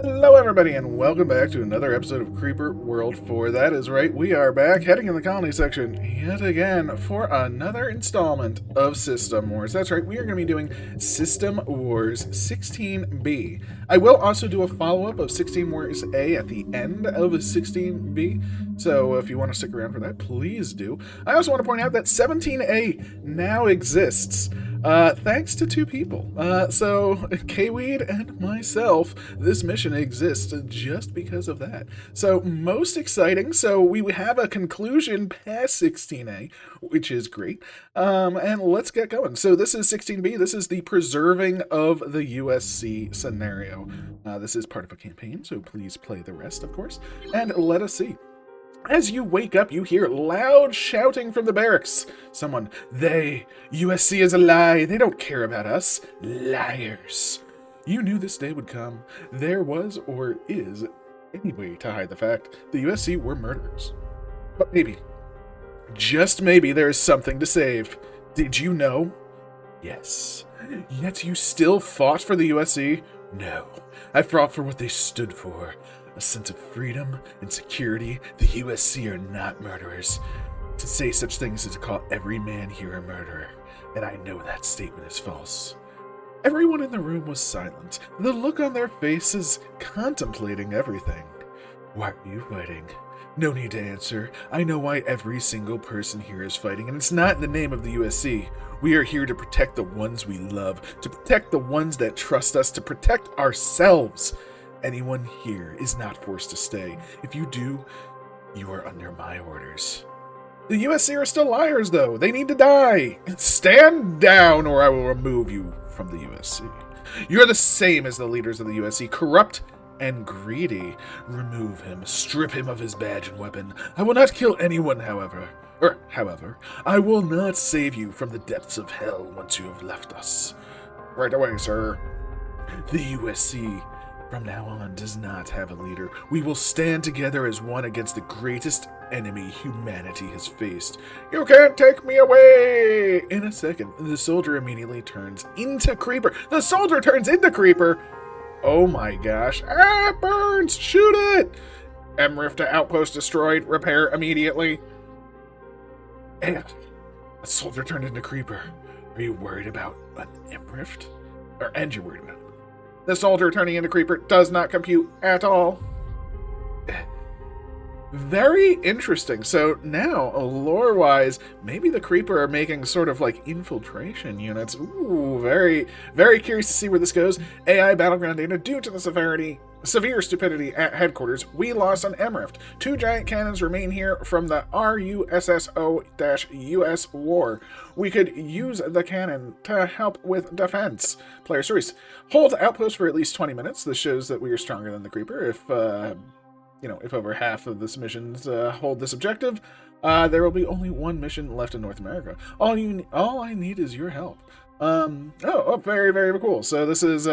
Hello, everybody, and welcome back to another episode of Creeper World 4. That is right, we are back, heading in the colony section yet again for another installment of System Wars. That's right, we are going to be doing System Wars 16B. I will also do a follow-up of 16 Wars A at the end of 16B, so if you want to stick around for that, please do. I also want to point out that 17A now exists. Thanks to two people. So, K-Weed and myself, this mission exists just because of that. So, most exciting. So, we have a conclusion past 16A, which is great. And let's get going. So, this is 16B. This is the preserving of the USC scenario. This is part of a campaign, so please play the rest, of course. And let us see. As you wake up, you hear loud shouting from the barracks. Someone, USC is a lie. They don't care about us. Liars. You knew this day would come. There was, or is, any way to hide the fact the USC were murderers. But maybe, just maybe, there is something to save. Did you know? Yes. Yet you still fought for the USC? No. I fought for what they stood for. A sense of freedom and security. The USC are not murderers. To say such things is to call every man here a murderer, and I know that statement is false. Everyone in the room was silent, the look on their faces contemplating everything. Why are you fighting? No need to answer. I know why every single person here is fighting, and it's not in the name of the USC. We are here to protect the ones we love, to protect the ones that trust us, to protect ourselves. Anyone here is not forced to stay. If you do, you are under my orders. The USC are still liars, though. They need to die. Stand down, or I will remove you from the USC. You are the same as the leaders of the USC, corrupt and greedy. Remove him. Strip him of his badge and weapon. I will not kill anyone, however, I will not save you from the depths of hell once you have left us. Right away, sir. The USC from now on does not have a leader. We will stand together as one against the greatest enemy humanity has faced. You can't take me away! In a second, the soldier immediately turns into Creeper. The soldier turns into Creeper! Oh my gosh. Ah, it burns! Shoot it! MRIF to outpost destroyed. Repair immediately. And a soldier turned into Creeper. Are you worried about an MRIF? And you're worried about it. The soldier turning into Creeper does not compute at all. Very interesting. So now, lore-wise, maybe the Creeper are making sort of like infiltration units. Ooh, very, very curious to see where this goes. AI battleground data due to the severe stupidity at headquarters. We lost an MRIF. 2 giant cannons remain here from the RUSSO-US war. We could use the cannon to help with defense. Player stories. Hold outpost for at least 20 minutes. This shows that we are stronger than the Creeper. If over half of the submissions hold this objective, there will be only one mission left in North America. All I need is your help. Very, very cool. So this is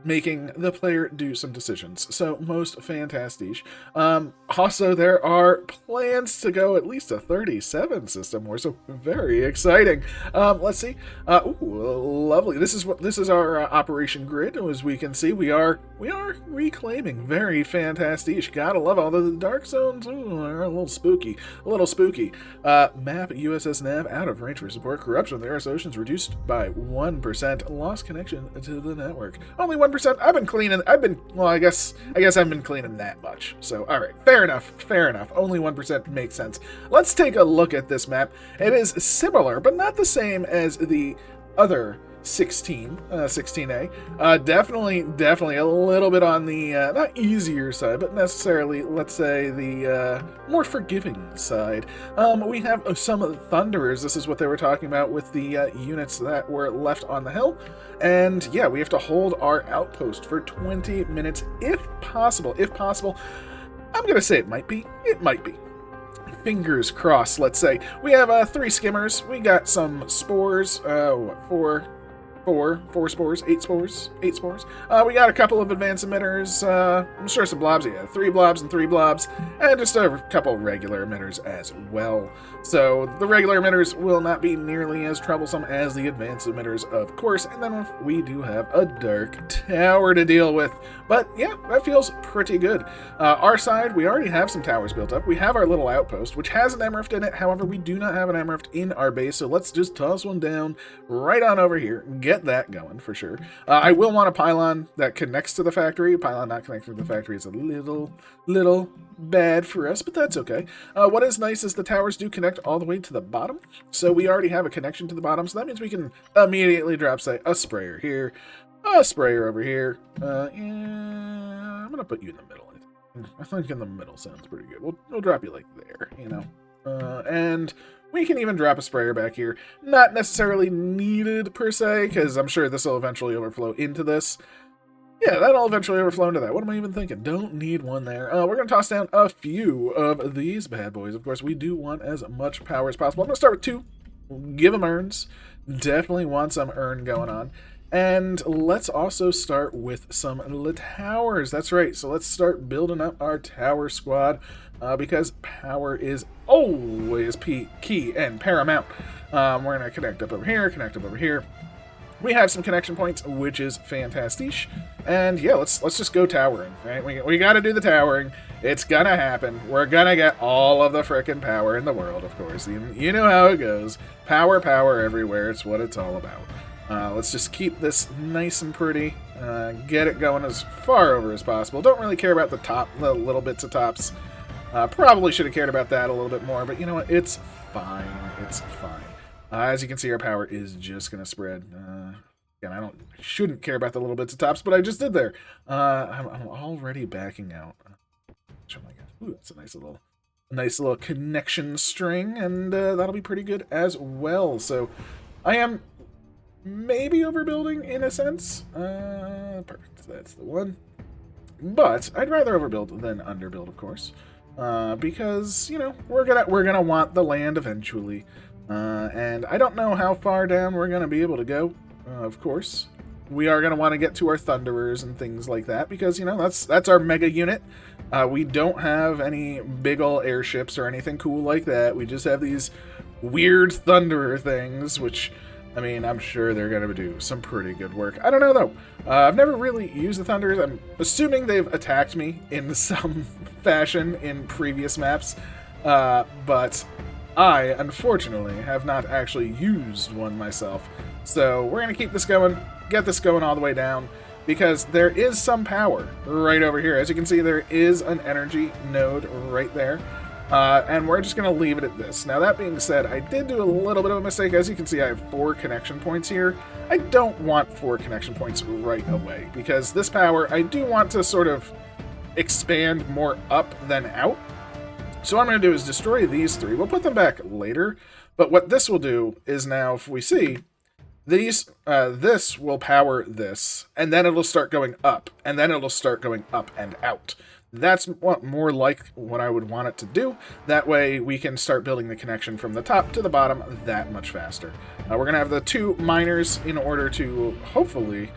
making the player do some decisions. So most fantastic. Also, there are plans to go at least a 37 system war, so very exciting. Let's see. Lovely. This is our operation grid. As we can see, we are reclaiming. Very fantastic. Gotta love all the dark zones. Are a little spooky. Map USS Nav out of range for support. Corruption of the Earth's oceans reduced by 1%. Lost connection to the network. Only 1%. I've been cleaning. I guess I haven't been cleaning that much. So, all right, fair enough. Only 1% makes sense. Let's take a look at this map. It is similar, but not the same as the other 16A. Definitely a little bit on the not easier side, but necessarily, let's say, the more forgiving side. We have some Thunderers. This is what they were talking about with the units that were left on the hill. And yeah, we have to hold our outpost for 20 minutes if possible. I'm gonna say it might be. Fingers crossed, let's say. We have 3 skimmers. We got some spores. four spores, eight spores, eight spores. We got a couple of advanced emitters. I'm sure some blobs. Yeah, 3 blobs and 3 blobs, and just a couple regular emitters as well. So the regular emitters will not be nearly as troublesome as the advanced emitters, of course. And then we do have a dark tower to deal with. But yeah, that feels pretty good. Our side, we already have some towers built up. We have our little outpost, which has an emerald in it. However, we do not have an emerald in our base, so let's just toss one down right on over here. Get that going for sure. I will want a pylon that connects to the factory. A pylon not connected to the factory is a little bad for us, but that's okay. What is nice is the towers do connect all the way to the bottom, so we already have a connection to the bottom, so that means we can immediately drop, say, a sprayer here, a sprayer over here. Yeah, I'm gonna put you in the middle. I think in the middle sounds pretty good. We'll drop you like there, you know. And we can even drop a sprayer back here. Not necessarily needed per se, because I'm sure this will eventually overflow into this. Yeah, that'll eventually overflow into that. What am I even thinking? Don't need one there. We're going to toss down a few of these bad boys. Of course, we do want as much power as possible. I'm going to start with 2. Give them urns. Definitely want some urn going on. And let's also start with some towers. That's right. So let's start building up our tower squad because power is always key and paramount. We're going to connect up over here, connect up over here. We have some connection points, which is fantastic. And yeah, let's just go towering, right? We got to do the towering. It's going to happen. We're going to get all of the frickin' power in the world, of course. You know how it goes. Power everywhere. It's what it's all about. Let's just keep this nice and pretty, get it going as far over as possible. Don't really care about the top, the little bits of tops. Probably should have cared about that a little bit more, but you know what? It's fine. It's fine. As you can see, our power is just going to spread. Again, I shouldn't care about the little bits of tops, but I just did there. I'm already backing out. Oh my god! Ooh, that's a nice little connection string, and that'll be pretty good as well. So, I am maybe overbuilding in a sense. Perfect. That's the one. But I'd rather overbuild than underbuild, of course, because you know we're gonna want the land eventually, and I don't know how far down we're gonna be able to go. Of course, we are gonna want to get to our thunderers and things like that because you know that's our mega unit. We don't have any big ol' airships or anything cool like that. We just have these weird thunderer things, which, I mean, I'm sure they're going to do some pretty good work. I don't know, though. I've never really used the Thunders. I'm assuming they've attacked me in some fashion in previous maps. But I, unfortunately, have not actually used one myself. So we're going to keep this going, get this going all the way down, because there is some power right over here. As you can see, there is an energy node right there. And we're just going to leave it at this. Now, that being said, I did do a little bit of a mistake. As you can see, I have 4 connection points here. I don't want 4 connection points right away, because this power, I do want to sort of expand more up than out. So what I'm going to do is destroy these 3. We'll put them back later. But what this will do is now, if we see, this will power this, and then it'll start going up, and then it'll start going up and out. That's more like what I would want it to do. That way we can start building the connection from the top to the bottom that much faster. We're going to have the 2 miners in order to hopefully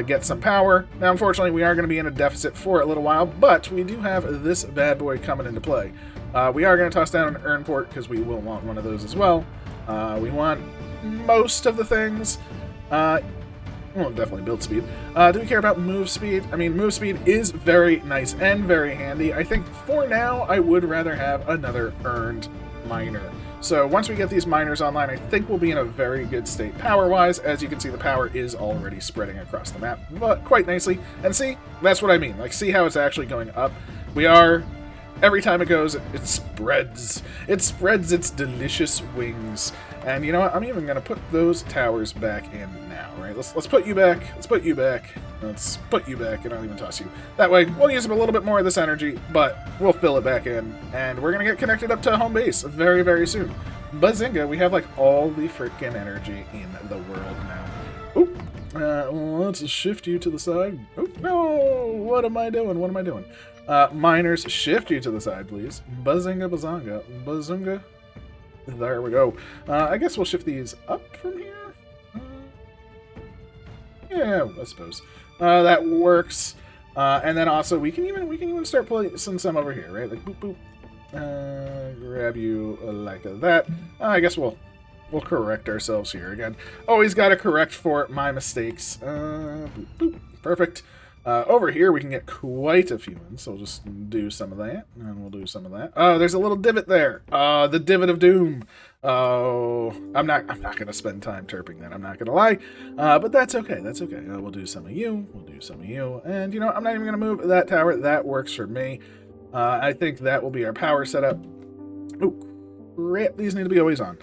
get some power. Now, unfortunately, we are going to be in a deficit for a little while, but we do have this bad boy coming into play. We are going to toss down an urn port because we will want one of those as well. We want most of the things. Well, definitely build speed. Do we care about move speed? I mean, move speed is very nice and very handy. I think for now, I would rather have another earned miner. So once we get these miners online, I think we'll be in a very good state power-wise. As you can see, the power is already spreading across the map, but quite nicely. And see, that's what I mean. Like, see how it's actually going up? We are... Every time it goes, it spreads. It spreads its delicious wings. And you know what? I'm even going to put those towers back in now, right? Let's put you back. Let's put you back. Let's put you back, and I'll even toss you. That way, we'll use up a little bit more of this energy, but we'll fill it back in. And we're going to get connected up to home base very, very soon. Bazinga, we have, like, all the freaking energy in the world now. Oop. Let's shift you to the side. Oh, no! What am I doing? What am I doing? Miners, shift you to the side, please. Bazinga, bazonga, bazunga. There we go. I guess we'll shift these up from here. Yeah, I suppose that works. And then also we can even start placing some over here, right? Like boop boop. Grab you like that. I guess we'll correct ourselves here again. Always got to correct for my mistakes. Boop boop. Perfect. Over here we can get quite a few in, so we'll just do some of that, and we'll do some of that. Oh, there's a little divot there. The divot of doom. Oh, I'm not gonna spend time terping that. I'm not gonna lie, but that's okay. That's okay. We'll do some of you. We'll do some of you, and you know I'm not even gonna move that tower. That works for me. I think that will be our power setup. Oh, crap! These need to be always on.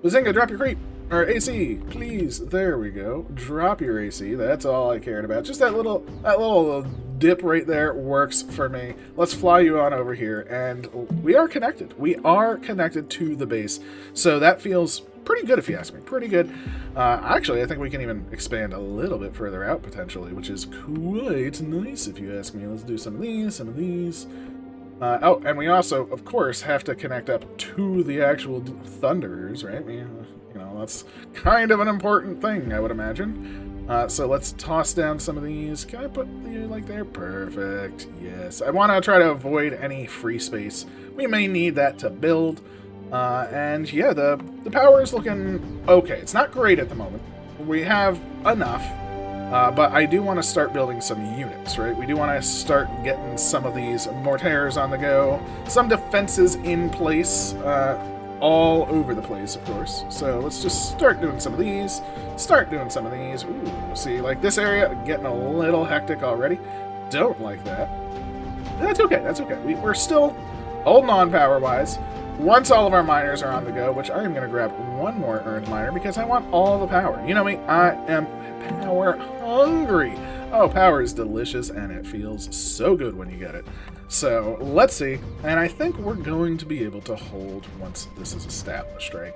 Bazinga, drop your creep. Or AC, please. There we go. Drop your AC. That's all I cared about. Just that little dip right there works for me. Let's fly you on over here, and we are connected. We are connected to the base, so that feels pretty good if you ask me. Pretty good. Actually, I think we can even expand a little bit further out potentially, which is quite nice if you ask me. Let's do some of these. Some of these. Oh, and we also, of course, have to connect up to the actual Thunderers, right? You know, that's kind of an important thing, I would imagine. So let's toss down some of these. Can I put you like there? Perfect. Yes. I want to try to avoid any free space. We may need that to build. And yeah, the power is looking okay. It's not great at the moment. We have enough. But I do want to start building some units, right? We do want to start getting some of these mortars on the go, some defenses in place, all over the place, of course. So let's just start doing some of these, Ooh, see, like this area getting a little hectic already. Don't like that. That's okay, that's okay. We're still holding on power-wise. Once all of our miners are on the go, which I am going to grab one more earned miner because I want all the power. You know me, I am power hungry. Oh, power is delicious and it feels so good when you get it. So let's see, and I think we're going to be able to hold once this is established, right?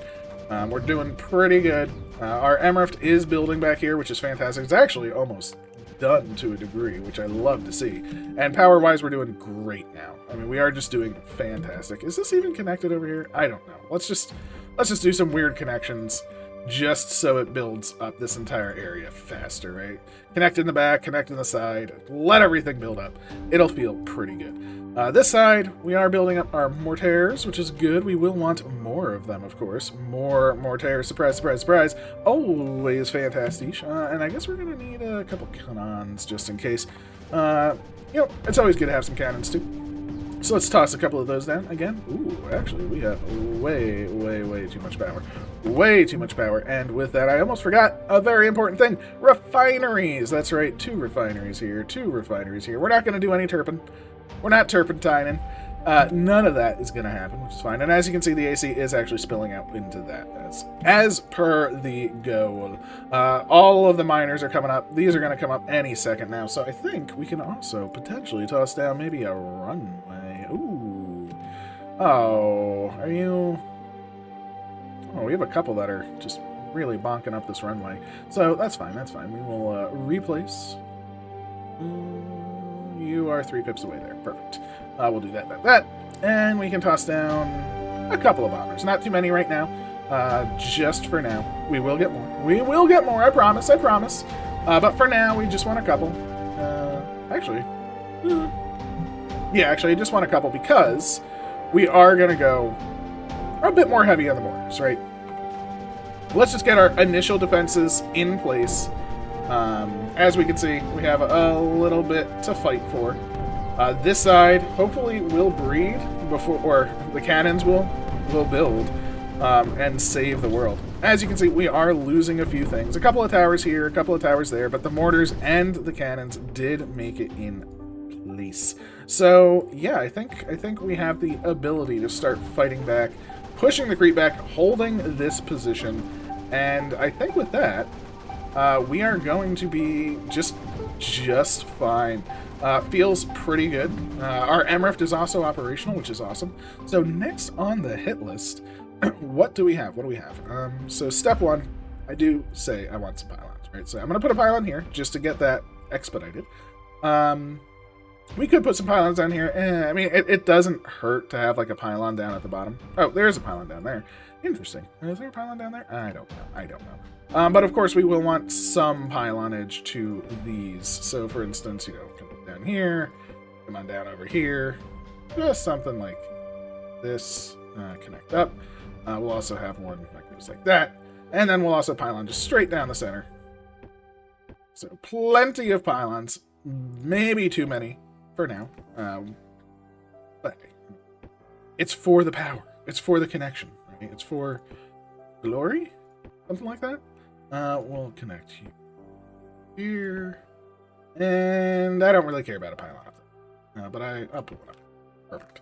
We're doing pretty good. Our Emrift is building back here, which is fantastic. It's actually almost done to a degree, which I love to see. And power-wise, we're doing great now. I mean, we are just doing fantastic. Is this even connected over here? I don't know. Let's just do some weird connections just so it builds up this entire area faster, right? Connect in the back, connect in the side, let everything build up. It'll feel pretty good. This side, we are building up our mortars, which is good. We will want more of them, of course. More mortars. Surprise, surprise, surprise. Always fantastic. And I guess we're going to need a couple cannons just in case. You know, it's always good to have some cannons, too. So let's toss a couple of those down again. Ooh, actually, we have way, way, way too much power. Way too much power. And with that, I almost forgot a very important thing. Refineries. That's right, 2 refineries here, 2 refineries here. We're not going to do any turpin. We're not turpentining. None of that is going to happen, which is fine. And as you can see, the AC is actually spilling out into that. As per the goal. All of the miners are coming up. These are going to come up any second now. So I think we can also potentially toss down maybe a runway. Ooh. Oh, are you... Oh, we have a couple that are just really bonking up this runway. So that's fine, that's fine. We will replace... You are 3 pips away there. Perfect. We'll do that. And we can toss down a couple of bombers. Not too many right now. Just for now. We will get more. We will get more, I promise, I promise. But for now, we just want a couple. Actually... Yeah, actually, I just want a couple because we are going to go a bit more heavy on the mortars, right? Let's just get our initial defenses in place. As we can see, we have a little bit to fight for. This side hopefully will breed before, or the cannons will build and save the world. As you can see, we are losing a few things. A couple of towers here, a couple of towers there, but the mortars and the cannons did make it in place. So yeah, I think we have the ability to start fighting back, pushing the creep back, holding this position, and I think with that, we are going to be just fine. Feels pretty good. Our MRIFT is also operational, which is awesome. So next on the hit list, what do we have? So step 1, I do say I want some pylons, right? So I'm going to put a pylon here just to get that expedited. We could put some pylons down here. I mean, it doesn't hurt to have like a pylon down at the bottom. Oh, there's a pylon down there. Interesting. Is there a pylon down there? I don't know. I don't know. But of course, we will want some pylonage to these. So, for instance, you know, come down here, come on down over here, just something like this. Connect up. We'll also have one that goes like that, and then we'll also pylon just straight down the center. So, plenty of pylons. Maybe too many for now. But it's for the power. It's for the connection. Right? It's for glory? Something like that. We'll connect you here. And I don't really care about a pylon up there. But I'll put one up. Perfect.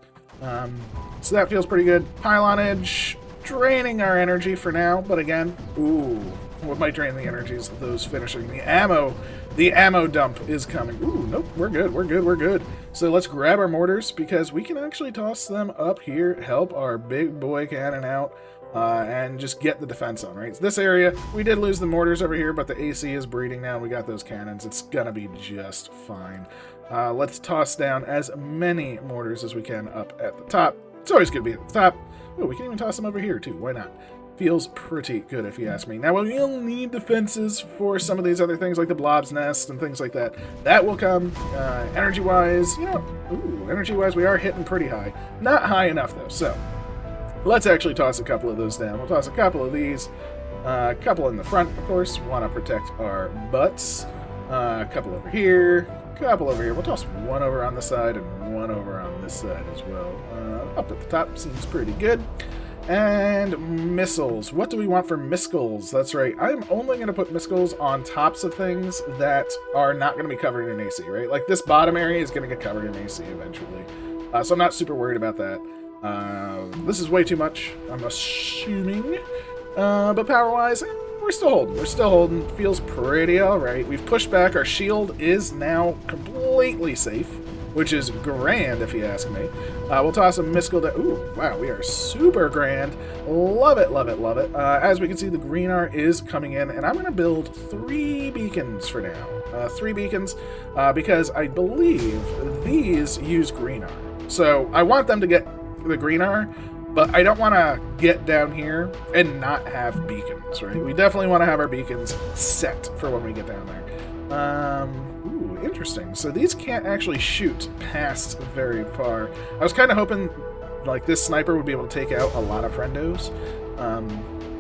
So that feels pretty good. Pylonage, draining our energy for now. But again, ooh, what might drain the energies of those finishing the ammo. The ammo dump is coming. Ooh, nope, we're good, we're good, we're good. So let's grab our mortars, because we can actually toss them up here, help our big boy cannon out, and just get the defense on, right? So this area, we did lose the mortars over here, but the AC is breeding now. We got those cannons. It's gonna be just fine. Let's toss down as many mortars as we can up at the top. It's always good to be at the top. Oh, we can even toss them over here, too. Why not? Feels pretty good, if you ask me. Now, we'll need defenses for some of these other things, like the blob's nest and things like that. That will come. Energy-wise, you know, energy-wise, we are hitting pretty high. Not high enough, though, so let's actually toss a couple of those down. We'll toss a couple of these. A couple in the front, of course. Want to protect our butts. A couple over here. A couple over here. We'll toss one over on the side and one over on this side as well. Up at the top seems pretty good. And missiles. What do we want for missiles? That's right. I'm only going to put missiles on tops of things that are not going to be covered in AC, right? Like this bottom area is going to get covered in AC eventually. So I'm not super worried about that. This is way too much, I'm assuming. But power-wise, we're still holding. We're still holding. Feels pretty alright. We've pushed back. Our shield is now completely safe, which is grand, if you ask me. We'll toss a missile down. Ooh, wow, we are super grand. Love it, love it, love it. As we can see, the green art is coming in, and I'm going to build 3 beacons for now. 3 beacons, because I believe these use green art. So I want them to get the green art, but I don't want to get down here and not have beacons, right? We definitely want to have our beacons set for when we get down there. Ooh, interesting. So these can't actually shoot past very far. I was kind of hoping like this sniper would be able to take out a lot of friendos.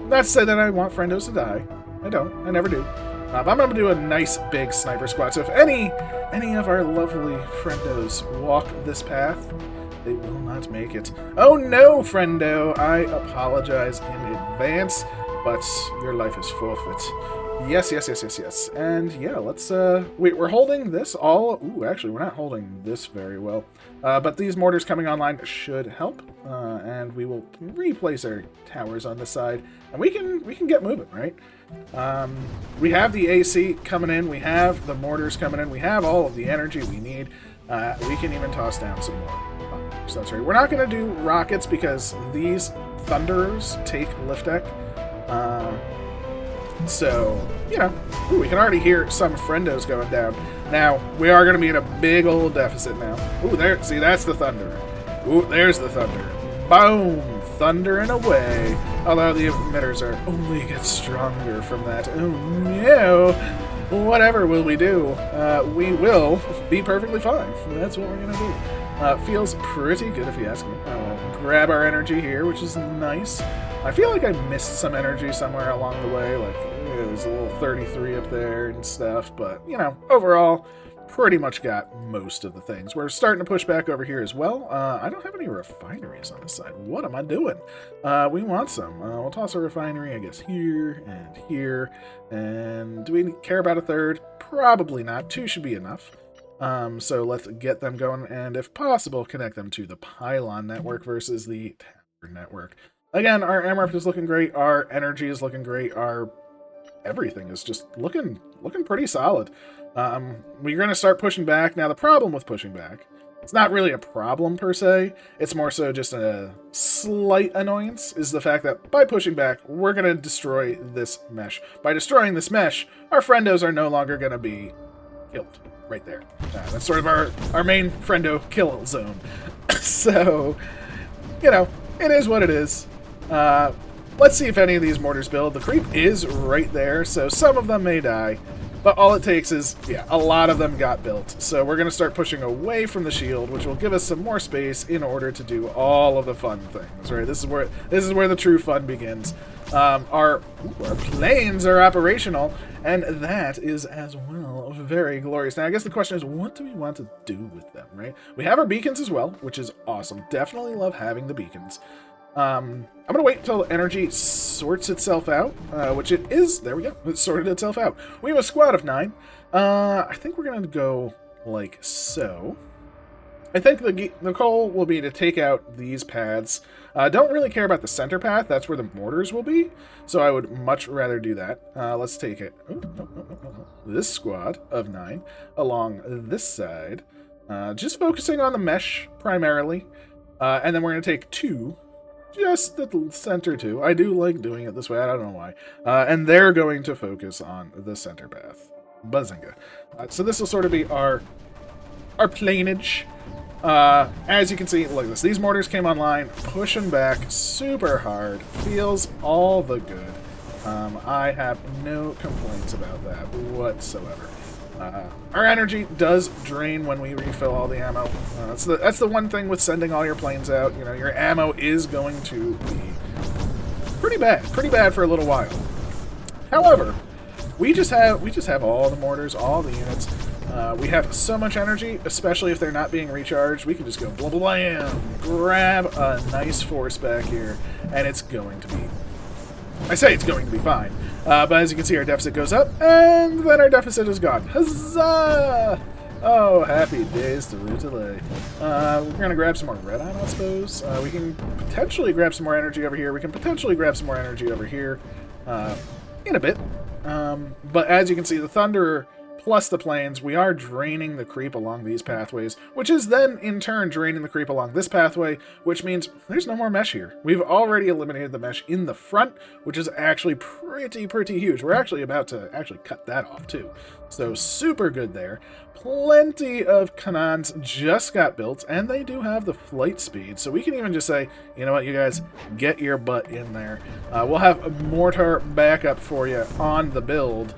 Not to say that I want friendos to die. I don't. I never do. But I'm going to do a nice big sniper squad. So if any of our lovely friendos walk this path, they will not make it. Oh no, friendo! I apologize in advance, but your life is forfeit. Yes, yes, yes, yes, yes. And yeah, let's, we're holding this all. Ooh, actually, we're not holding this very well. But these mortars coming online should help. And we will replace our towers on this side. And we can get moving, right? We have the AC coming in. We have the mortars coming in. We have all of the energy we need. We can even toss down some more. So that's right. We're not going to do rockets because these thunderers take lift deck. So, you know, ooh, we can already hear some friendos going down. Now, we are going to be in a big old deficit now. Ooh, there, see, that's the thunder. Ooh, there's the thunder. Boom! Thundering away. Although the emitters are only get stronger from that. Oh, no! Whatever will we do? We will be perfectly fine. That's what we're going to do. Feels pretty good if you ask me. Grab our energy here, which is nice. I feel like I missed some energy somewhere along the way, like there's a little 33 up there and stuff, but, you know, overall, pretty much got most of the things. We're starting to push back over here as well. I don't have any refineries on this side. What am I doing? We want some. We'll toss a refinery, I guess, here and here. And do we care about a third? Probably not. 2 should be enough. So let's get them going, and if possible, connect them to the pylon network versus the tower network. Again, our MRF is looking great, our energy is looking great, our everything is just looking pretty solid. We're going to start pushing back. Now, the problem with pushing back, it's not really a problem per se, it's more so just a slight annoyance, is the fact that by pushing back, we're going to destroy this mesh. By destroying this mesh, our friendos are no longer going to be killed. right there. That's sort of our main friendo kill zone. So, you know, it is what it is. Let's see if any of these mortars build. The creep is right there, so some of them may die. But all it takes is, yeah, a lot of them got built. So we're going to start pushing away from the shield, which will give us some more space in order to do all of the fun things, right? This is where the true fun begins. Our planes are operational, and that is as well very glorious. Now, I guess the question is, what do we want to do with them, right? We have our beacons as well, which is awesome. Definitely love having the beacons. I'm going to wait until energy sorts itself out, which it is. There we go. It sorted itself out. We have a squad of 9. I think we're going to go like so. I think the goal will be to take out these paths. Don't really care about the center path. That's where the mortars will be. So I would much rather do that. Let's take it. This squad of 9 along this side. Just focusing on the mesh primarily. And then we're going to take 2. Just the center too. I do like doing it this way. I don't know why. And they're going to focus on the center path. Buzzinga. So this will sort of be our planeage. As you can see, look at this. These mortars came online, pushing back super hard. Feels all the good. I have no complaints about that whatsoever. Our energy does drain when we refill all the ammo. That's the one thing with sending all your planes out. You know, your ammo is going to be pretty bad for a little while. However, we just have all the mortars, all the units. We have so much energy, especially if they're not being recharged. We can just go blah blah blam, grab a nice force back here, and it's going to be. I say it's going to be fine. But as you can see, our deficit goes up, and then our deficit is gone. Huzzah! Oh, happy days to Lutele. We're going to grab some more red on, I suppose. We can potentially grab some more energy over here. We can potentially grab some more energy over here in a bit. But as you can see, the Thunderer plus the planes, we are draining the creep along these pathways, which is then, in turn, draining the creep along this pathway, which means there's no more mesh here. We've already eliminated the mesh in the front, which is actually pretty huge. We're actually about to cut that off, too. So, super good there. Plenty of cannons just got built, and they do have the flight speed, so we can even just say, you know what, you guys, get your butt in there. We'll have a mortar backup for you on the build,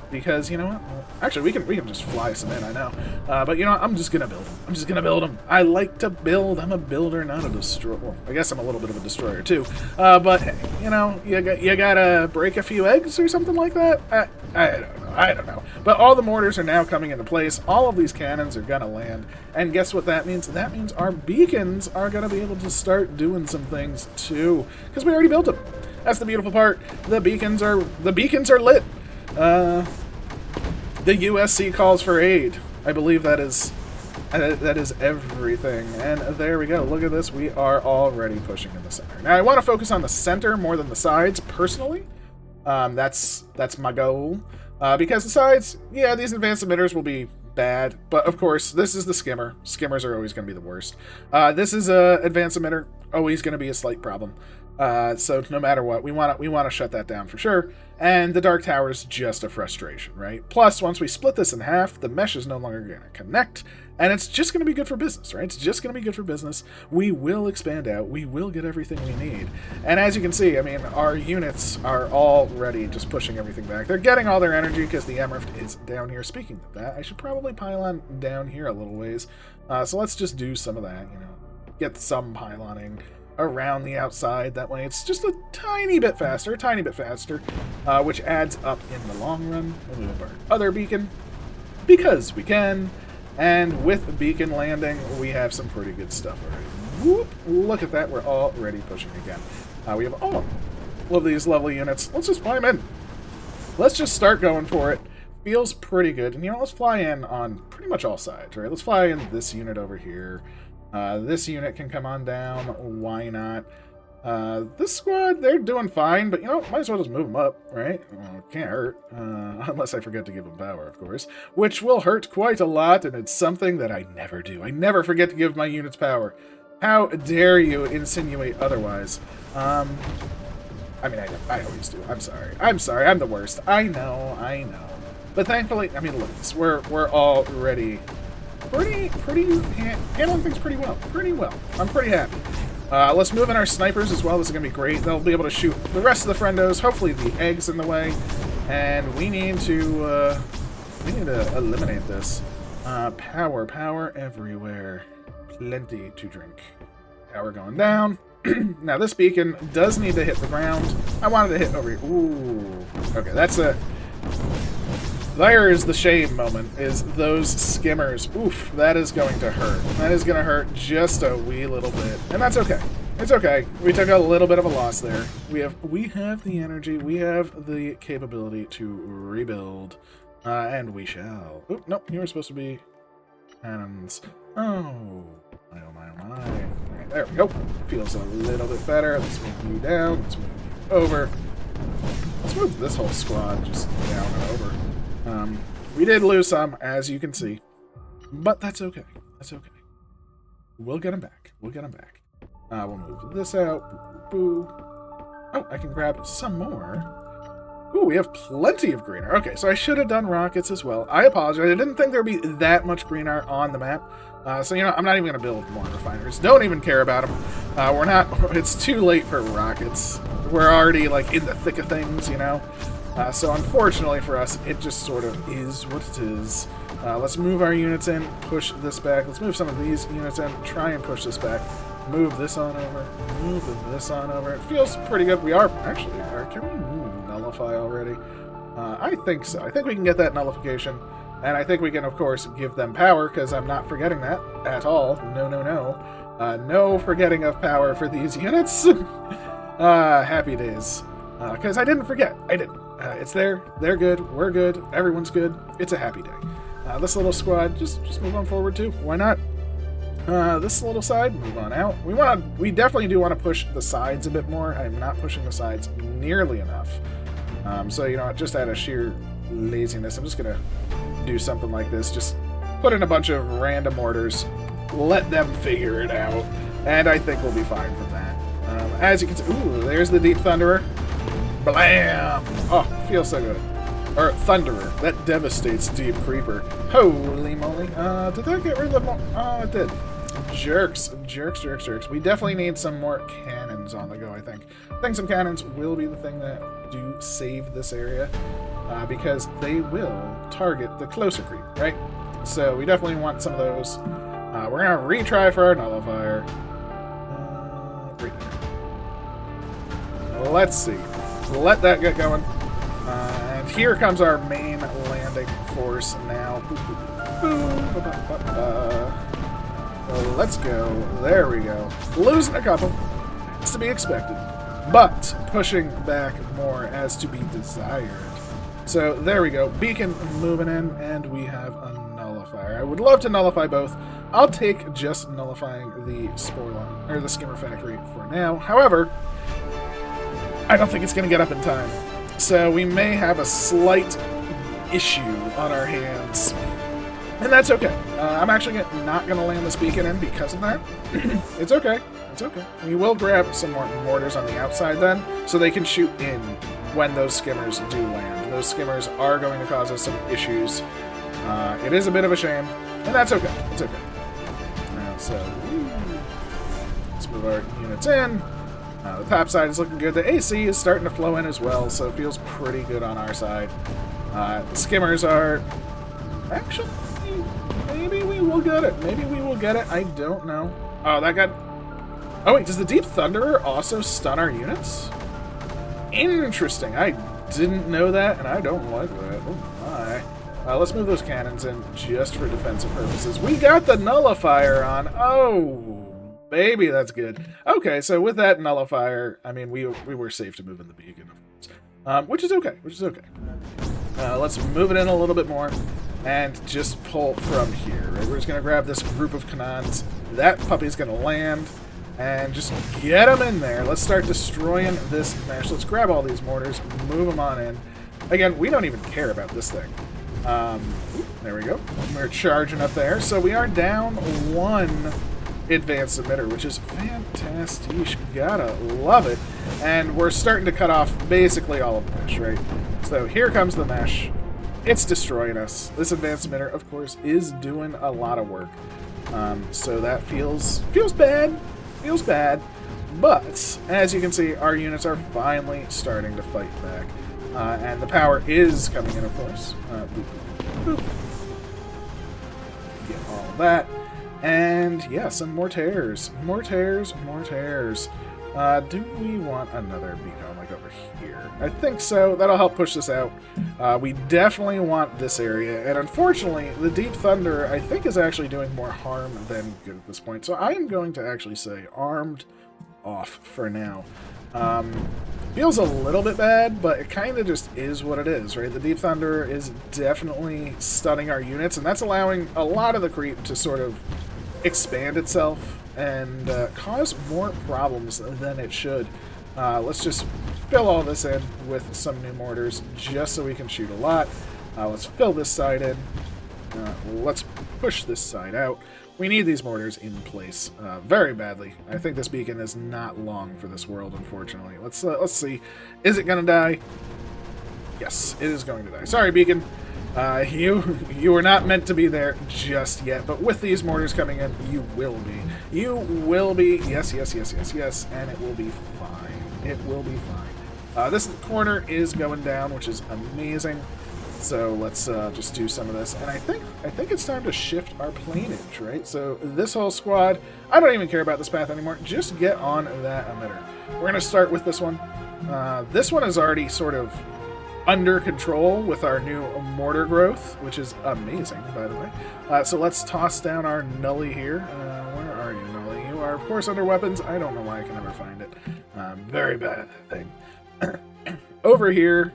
because, you know what? Well, actually, we can just fly some in, I know. But, you know what? I'm just going to build them. I'm just going to build them. I like to build. I'm a builder, not a destroyer. Well, I guess I'm a little bit of a destroyer, too. But, you know, you got to break a few eggs or something like that? I don't know. But all the mortars are now coming into place. All of these cannons are going to land. And guess what that means? That means our beacons are going to be able to start doing some things, too. Because we already built them. That's the beautiful part. The beacons are lit. The USC calls for aid. I believe that is everything. And there we go. Look at this. We are already pushing in the center. Now, I want to focus on the center more than the sides, personally. That's my goal. Because the sides, yeah, these advanced emitters will be bad. But, of course, this is the skimmer. Skimmers are always going to be the worst. This is a advanced emitter. Always going to be a slight problem. So no matter what, we want to shut that down for sure. And the Dark Tower is just a frustration, right? Plus, once we split this in half, the mesh is no longer going to connect, and it's just going to be good for business, right? It's just going to be good for business. We will expand out. We will get everything we need. And as you can see, I mean, our units are already just pushing everything back. They're getting all their energy because the Emrift is down here. Speaking of that, I should probably pylon down here a little ways. So let's just do some of that, you know, get some pyloning around the outside. That way it's just a tiny bit faster, which adds up in the long run. We'll move our other beacon because we can, and with beacon landing, we have some pretty good stuff already. Whoop! Look at that, we're already pushing again. We have all of these lovely units. Let's just fly them in. Let's just start going for it. Feels pretty good, and you know, let's fly in on pretty much all sides, right? Let's fly in this unit over here. This unit can come on down. Why not? This squad, they're doing fine, but, you know, might as well just move them up, right? Well, it can't hurt. Unless I forget to give them power, of course. Which will hurt quite a lot, and it's something that I never do. I never forget to give my units power. How dare you insinuate otherwise? I mean, I always do. I'm sorry. I'm the worst. I know. But thankfully, I mean, look, we're already handling things pretty well. I'm pretty happy. Let's move in our snipers as well. This is going to be great. They'll be able to shoot the rest of the friendos. Hopefully the eggs in the way. And we need to eliminate this. Power everywhere. Plenty to drink. Power going down. Now this beacon does need to hit the ground. I wanted to hit over here. Ooh. Okay, that's a... There is the shame moment, is those skimmers. Oof, that is going to hurt. That is going to hurt just a wee little bit. And that's okay. It's okay. We took a little bit of a loss there. We have the energy. We have the capability to rebuild. And we shall. Oop, nope, you were supposed to be cannons. Oh my. Right, there we go. Feels a little bit better. Let's move you down. Let's move you over. Let's move this whole squad just down and over. We did lose some, as you can see, but that's okay. That's okay. We'll get them back. We'll move this out. Boo. Oh, I can grab some more. Ooh, we have plenty of greener. Okay, so I should have done rockets as well. I apologize. I didn't think there would be that much greener on the map. So, you know, I'm not even going to build more refiners. Don't even care about them. We're not... It's too late for rockets. We're already, like, in the thick of things, you know? So unfortunately for us, it just sort of is what it is. Let's move our units in, push this back. Let's move some of these units in, try and push this back. Move this on over, move this on over. It feels pretty good. We are actually, can we nullify already? I think so. I think we can get that nullification. And I think we can, of course, give them power, because I'm not forgetting that at all. No. No forgetting of power for these units. Happy days. Because I didn't forget. I didn't. It's there. They're good. We're good. Everyone's good. It's a happy day. This little squad, just move on forward too. Why not? This little side, move on out. We definitely do want to push the sides a bit more. I'm not pushing the sides nearly enough. So, you know, just out of sheer laziness, I'm just going to do something like this. Just put in a bunch of random mortars. Let them figure it out. And I think we'll be fine from that. As you can see, ooh, there's the Deep Thunderer. Blam! Oh, feels so good. Or Thunderer. That devastates Deep Creeper. Holy moly. Did that get rid of them? Oh, it did. Jerks. We definitely need some more cannons on the go, I think. I think some cannons will be the thing that do save this area. Because they will target the closer creep, right? So we definitely want some of those. We're going to retry for our nullifier. Right there. Let's see. Let that get going. And here comes our main landing force now. Let's go. There we go. Losing a couple. It's to be expected. But pushing back more as to be desired. So there we go. Beacon moving in, and we have a nullifier. I would love to nullify both. I'll take just nullifying the spore line, or the skimmer factory for now. However, I don't think it's going to get up in time. So we may have a slight issue on our hands. And that's okay. I'm actually not going to land this beacon in because of that. It's okay. It's okay. We will grab some more mortars on the outside then, so they can shoot in when those skimmers do land. Those skimmers are going to cause us some issues. It is a bit of a shame, and that's okay. It's okay. So, let's move our units in. The top side is looking good. The AC is starting to flow in as well, so it feels pretty good on our side. The skimmers are... Actually, maybe we will get it. Maybe we will get it. I don't know. Oh, that got... Oh, wait, does the Deep Thunderer also stun our units? Interesting. I didn't know that, and I don't like that. Oh, my. Let's move those cannons in just for defensive purposes. We got the nullifier on. Oh... Baby, that's good. Okay, so with that nullifier, I mean, we were safe to move in the beacon, of course. Which is okay, let's move it in a little bit more and just pull from here, right? We're just going to grab this group of cannons. That puppy's going to land and just get them in there. Let's start destroying this mesh. Let's grab all these mortars, move them on in. Again, we don't even care about this thing. There we go. We're charging up there. So we are down one advanced emitter, which is fantastic. Gotta love it. And we're starting to cut off basically all of the mesh, right? So here comes the mesh. it's destroying us. This advanced emitter, of course, is doing a lot of work. So that feels bad. Feels bad. But, as you can see, our units are finally starting to fight back. And the power is coming in, of course. Boop, boop, boop. Get all of that. And, yeah, some mortars. Mortars. Do we want another beacon like over here? I think so. That'll help push this out. We definitely want this area. And unfortunately, the Deep Thunder, I think, is actually doing more harm than good at this point. So I am going to actually say armed off for now. Feels a little bit bad, but it kind of just is what it is, right? The Deep Thunder is definitely stunning our units, and that's allowing a lot of the creep to sort of expand itself and cause more problems than it should. Let's just fill all this in with some new mortars just so we can shoot a lot. Let's fill this side in. Let's push this side out. We need these mortars in place very badly. I think this beacon is not long for this world, unfortunately. Let's see. Is it going to die? Yes, it is going to die. Sorry, beacon. You were not meant to be there just yet, but with these mortars coming in, you will be. You will be. Yes, and it will be fine. It will be fine. This corner is going down, which is amazing. So let's just do some of this, and I think it's time to shift our planeage, right? So this whole squad, I don't even care about this path anymore. Just get on that emitter. We're gonna start with this one. This one is already sort of under control with our new mortar growth, which is amazing, by the way. So let's toss down our Nully here. Where are you, Nully? You are, of course, under weapons. I don't know why I can never find it. Very bad thing. Over here.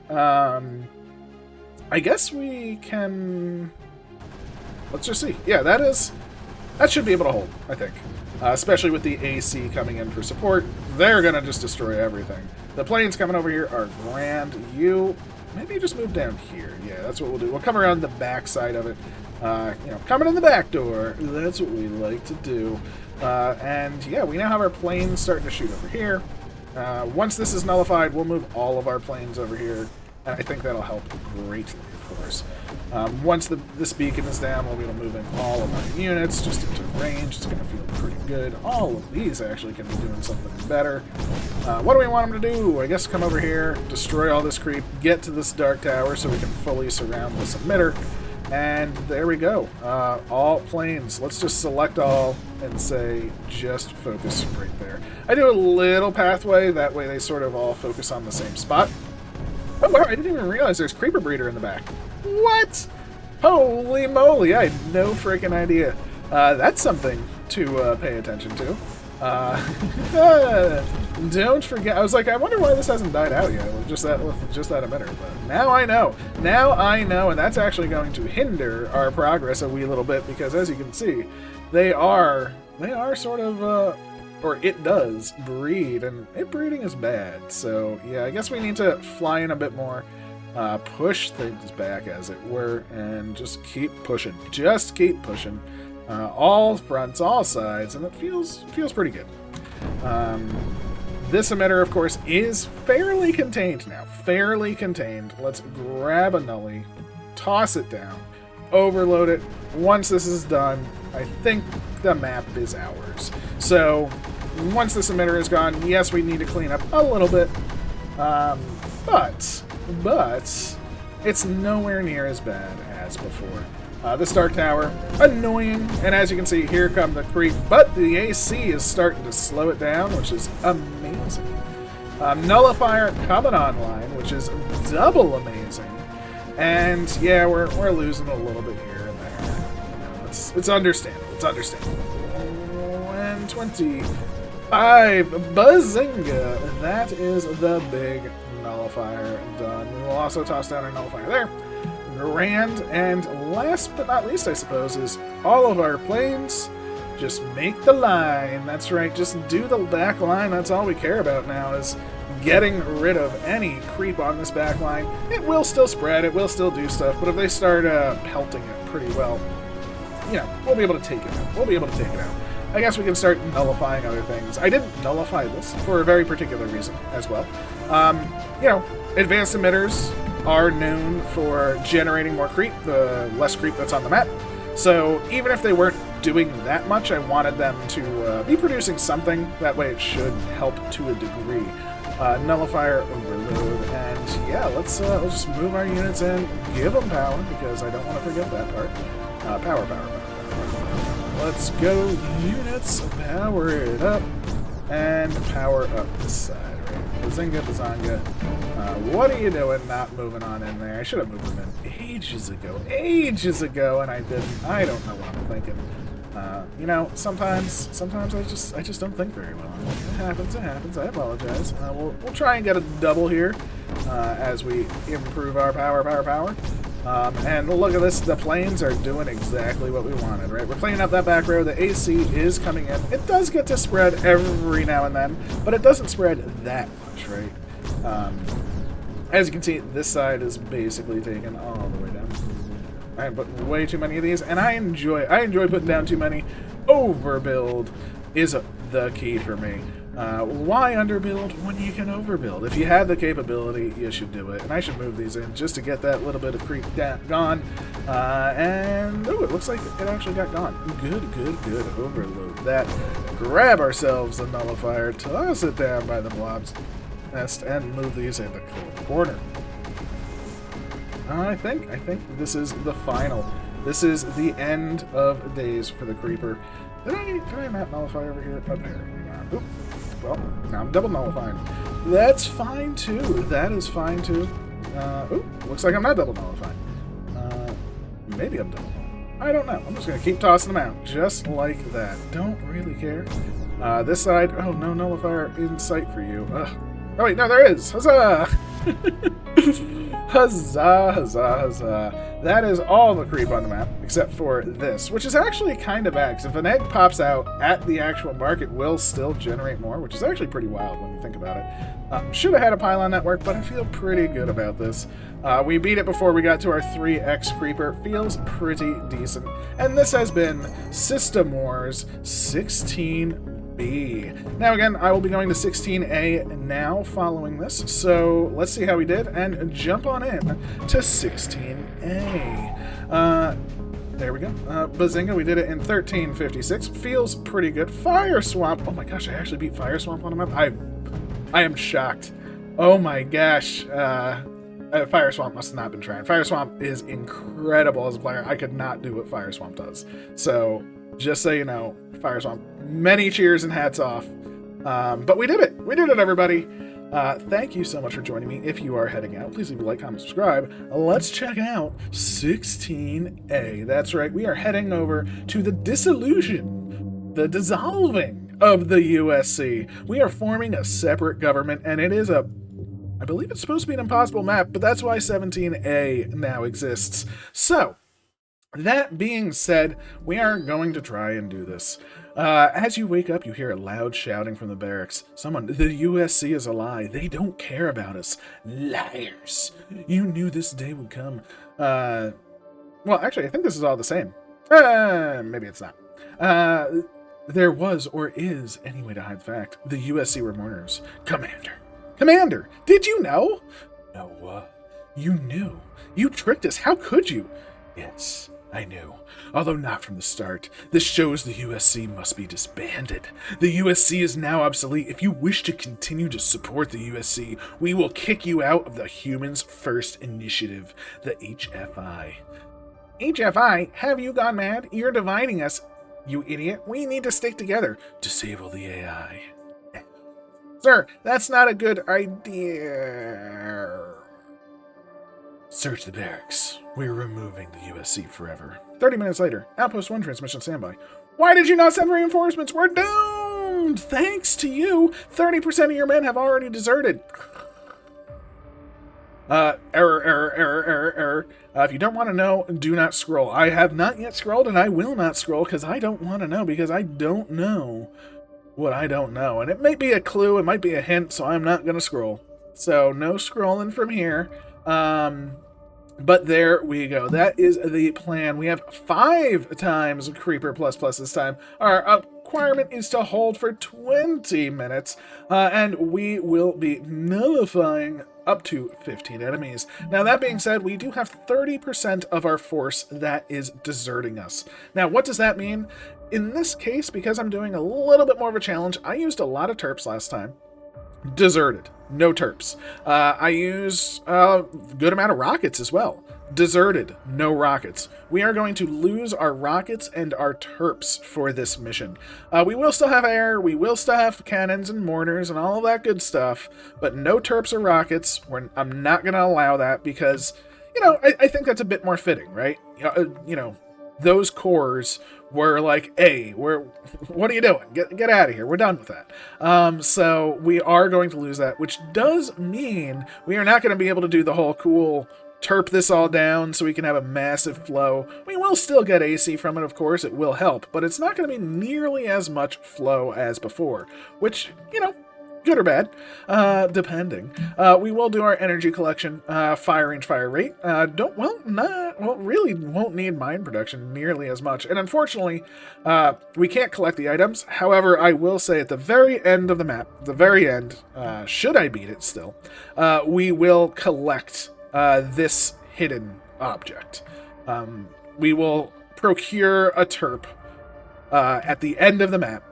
I guess we can... Let's just see. Yeah, that should be able to hold, I think. Especially with the AC coming in for support. They're going to just destroy everything. The planes coming over here are grand. Maybe just move down here. Yeah, that's what we'll do. We'll come around the back side of it. Coming in the back door. That's what we like to do. And yeah, we now have our planes starting to shoot over here. Once this is nullified, we'll move all of our planes over here. And I think that'll help greatly, of course. Once this beacon is down, we'll be able to move in all of our units just into range. It's going to feel pretty good. All of these actually can be doing something better. What do we want them to do? I guess come over here, destroy all this creep, get to this dark tower so we can fully surround this emitter. And there we go. All planes. Let's just select all and say just focus right there. I do a little pathway. That way they sort of all focus on the same spot. Oh, wow, I didn't even realize there's Creeper Breeder in the back. What? Holy moly, I had no freaking idea. That's something to pay attention to. Don't forget, I was like, I wonder why this hasn't died out yet with just that emitter. But now I know. Now I know, and that's actually going to hinder our progress a wee little bit because, as you can see, they are sort of... or it does breed, and breeding is bad. So yeah, I guess we need to fly in a bit more, push things back, as it were, and just keep pushing. Just keep pushing. All fronts, all sides, and it feels pretty good. This emitter, of course, is fairly contained now. Fairly contained. Let's grab a Nully, toss it down, overload it. Once this is done, I think the map is ours. So once this emitter is gone, yes, we need to clean up a little bit, but it's nowhere near as bad as before. This dark tower, annoying, and as you can see, here come the creep, but the AC is starting to slow it down, which is amazing. Nullifier coming online, which is double amazing, and yeah, we're losing a little bit here and there. It's understandable. It's understandable. 125 Bazinga! That is the big nullifier done. We will also toss down our nullifier there. Grand, and last but not least, I suppose, is all of our planes. Just make the line. That's right, just do the back line. That's all we care about now, is getting rid of any creep on this back line. It will still spread, it will still do stuff, but if they start pelting it pretty well, we'll be able to take it out. We'll be able to take it out. I guess we can start nullifying other things. I didn't nullify this for a very particular reason as well. Advanced emitters, are known for generating more creep, the less creep that's on the map. So even if they weren't doing that much, I wanted them to be producing something. That way it should help to a degree. Nullifier overload, and yeah, let's just move our units in, give them power, because I don't want to forget that part. Power. Let's go, units, power it up, and power up this side, right? Bazinga, Bazanga. What are you doing not moving on in there? I should have moved them in ages ago, and I didn't. I don't know what I'm thinking. You know, sometimes I just don't think very well. It happens. I apologize. We'll try and get a double here as we improve our power. And look at this. The planes are doing exactly what we wanted, right? We're cleaning up that back row. The AC is coming in. It does get to spread every now and then, but it doesn't spread that much, right? As you can see, this side is basically taken all the way down. I put way too many of these, and I enjoy putting down too many. Overbuild is the key for me. Why underbuild when you can overbuild? If you have the capability, you should do it. And I should move these in just to get that little bit of creep gone. And oh, it looks like it actually got gone. Good. Overload that. Grab ourselves a nullifier, toss it down by the blob's nest, and move these into the corner. I think this is the final. This is the end of days for the creeper. Did I not nullify over here? Up here. Oop. Well, now I'm double nullifying. That's fine too. That is fine too. Looks like I'm not double nullifying. Maybe I'm double nullifying. I don't know. I'm just gonna keep tossing them out just like that. Don't really care. This side. Oh, no nullifier in sight for you. Ugh. Oh wait, no, there is. Huzzah! Huzzah. That is all the creep on the map, except for this, which is actually kind of bad, because if an egg pops out at the actual mark, it will still generate more, which is actually pretty wild when you think about it. Should have had a pylon network, but I feel pretty good about this. We beat it before we got to our 3x creeper. Feels pretty decent. And this has been System Wars 16. Now again, I will be going to 16A now following this, so let's see how we did and jump on in to 16A. There we go. Bazinga, we did it in 1356. Feels pretty good. Fire Swamp. Oh my gosh, I actually beat Fire Swamp on a map. I am shocked. Oh my gosh. Fire Swamp must have not been trying. Fire Swamp is incredible as a player. I could not do what Fire Swamp does. So, just so you know, Fire Swamp, many cheers and hats off. But we did it. We did it, everybody. Thank you so much for joining me. If you are heading out, please leave a like, comment, subscribe. Let's check out 16A. That's right. We are heading over to the dissolution, the dissolving of the USC. We are forming a separate government, and it is I believe it's supposed to be an impossible map, but that's why 17A now exists. So, that being said, we are going to try and do this. As you wake up, you hear a loud shouting from the barracks. The USC is a lie. They don't care about us. Liars. You knew this day would come. Well, actually, I think this is all the same. Maybe it's not. There was, or is, any way to hide the fact. The USC were mourners. Commander, did you know? No, you knew. You tricked us. How could you? Yes, I knew. Although not from the start. This shows the USC must be disbanded. The USC is now obsolete. If you wish to continue to support the USC, we will kick you out of the Humans First Initiative, the HFI. HFI? Have you gone mad? You're dividing us. You idiot. We need to stick together. Disable the AI. Sir, that's not a good idea. Search the barracks. We're removing the USC forever. 30 minutes later, Outpost 1 transmission standby. Why did you not send reinforcements? We're doomed! Thanks to you, 30% of your men have already deserted. Error. If you don't want to know, do not scroll. I have not yet scrolled, and I will not scroll because I don't want to know, because I don't know what I don't know. And it might be a clue, it might be a hint, so I'm not going to scroll. So, no scrolling from here. But there we go. That is the plan. We have 5 times Creeper plus this time. Our requirement is to hold for 20 minutes, and we will be nullifying up to 15 enemies. Now, that being said, we do have 30% of our force that is deserting us. Now, what does that mean? In this case, because I'm doing a little bit more of a challenge, I used a lot of terps last time. Deserted. No terps. I used a good amount of rockets as well. Deserted. No rockets. We are going to lose our rockets and our terps for this mission. We will still have air, we will still have cannons and mortars and all of that good stuff, but no terps or rockets. I'm not going to allow that because, I think that's a bit more fitting, right? Those cores were like, hey, what are you doing? Get out of here. We're done with that. So we are going to lose that, which does mean we are not going to be able to do the whole cool terp this all down so we can have a massive flow. We will still get AC from it, of course. It will help, but it's not going to be nearly as much flow as before, which, good or bad, depending. We will do our energy collection, fire range, fire rate. Really won't need mine production nearly as much. And unfortunately, we can't collect the items. However, I will say at the very end of the map, should I beat it still, we will collect this hidden object. We will procure a terp at the end of the map,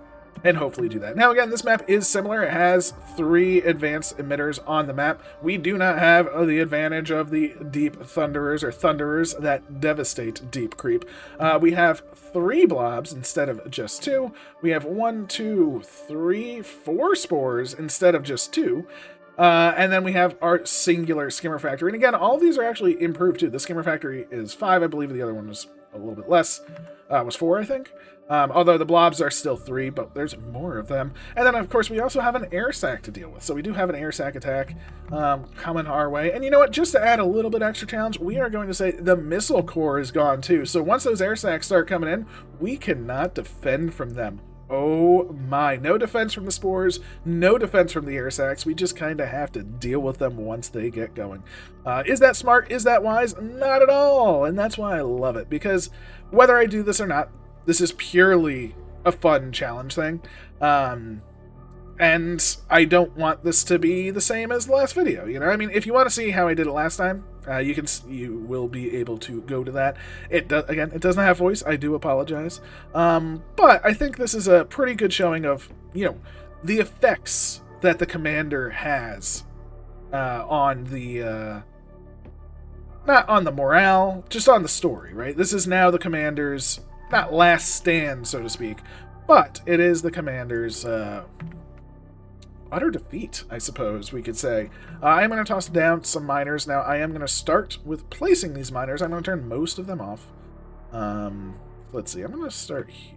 and hopefully do that. Now, again, this map is similar. It has 3 advanced emitters on the map. We do not have the advantage of the deep thunderers that devastate deep creep. We have 3 blobs instead of just 2. We have 1, 2, 3, 4 spores instead of just 2. And then we have our singular skimmer factory. And again, all of these are actually improved too. The skimmer factory is 5. I believe the other one was a little bit less. Was 4, I think. Although the blobs are still 3, but there's more of them. And then, of course, we also have an air sac to deal with. So we do have an air sac attack coming our way. And you know what? Just to add a little bit extra challenge, we are going to say the missile core is gone too. So once those air sacs start coming in, we cannot defend from them. Oh my. No defense from the spores, no defense from the air sacs. We just kind of have to deal with them once they get going. Is that smart? Is that wise? Not at all. And that's why I love it. Because whether I do this or not, this is purely a fun challenge thing. And I don't want this to be the same as the last video. I mean, if you want to see how I did it last time, you will be able to go to that. It doesn't have voice. I do apologize. But I think this is a pretty good showing of, the effects that the commander has on the not on the morale, just on the story, right? This is now the commander's not last stand, so to speak, but it is the commander's utter defeat, I suppose we could say. I'm going to toss down some miners. Now, I am going to start with placing these miners. I'm going to turn most of them off. Let's see. I'm going to start here.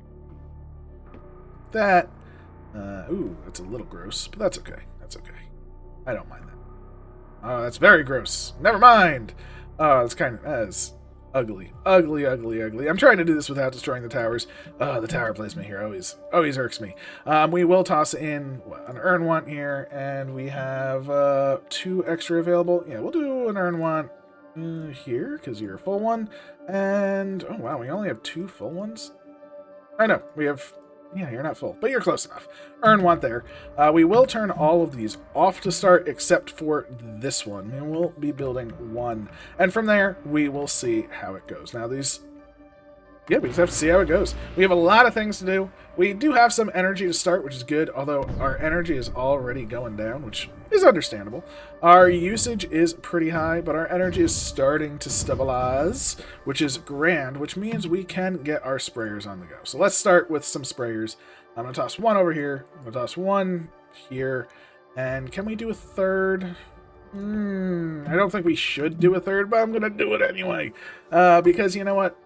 That. Ooh, that's a little gross, but that's okay. That's okay. I don't mind that. Oh, that's very gross. Never mind. Oh, it's kind of... That's ugly. Ugly, ugly, ugly. I'm trying to do this without destroying the towers. The tower placement here always irks me. We will toss in an urn want here, and we have 2 extra available. Yeah, we'll do an urn want here, because you're a full one. And, oh wow, we only have 2 full ones? I know, we have... Yeah, you're not full, but you're close enough. Urn want there. We will turn all of these off to start, except for this one. And we'll be building 1. And from there, we will see how it goes. Now, these... Yeah, we just have to see how it goes. We have a lot of things to do. We do have some energy to start, which is good, although our energy is already going down, which is understandable. Our usage is pretty high, but our energy is starting to stabilize, which is grand, which means we can get our sprayers on the go. So let's start with some sprayers. I'm going to toss 1 over here. I'm going to toss 1 here. And can we do a third? I don't think we should do a third, but I'm going to do it anyway. Because you know what?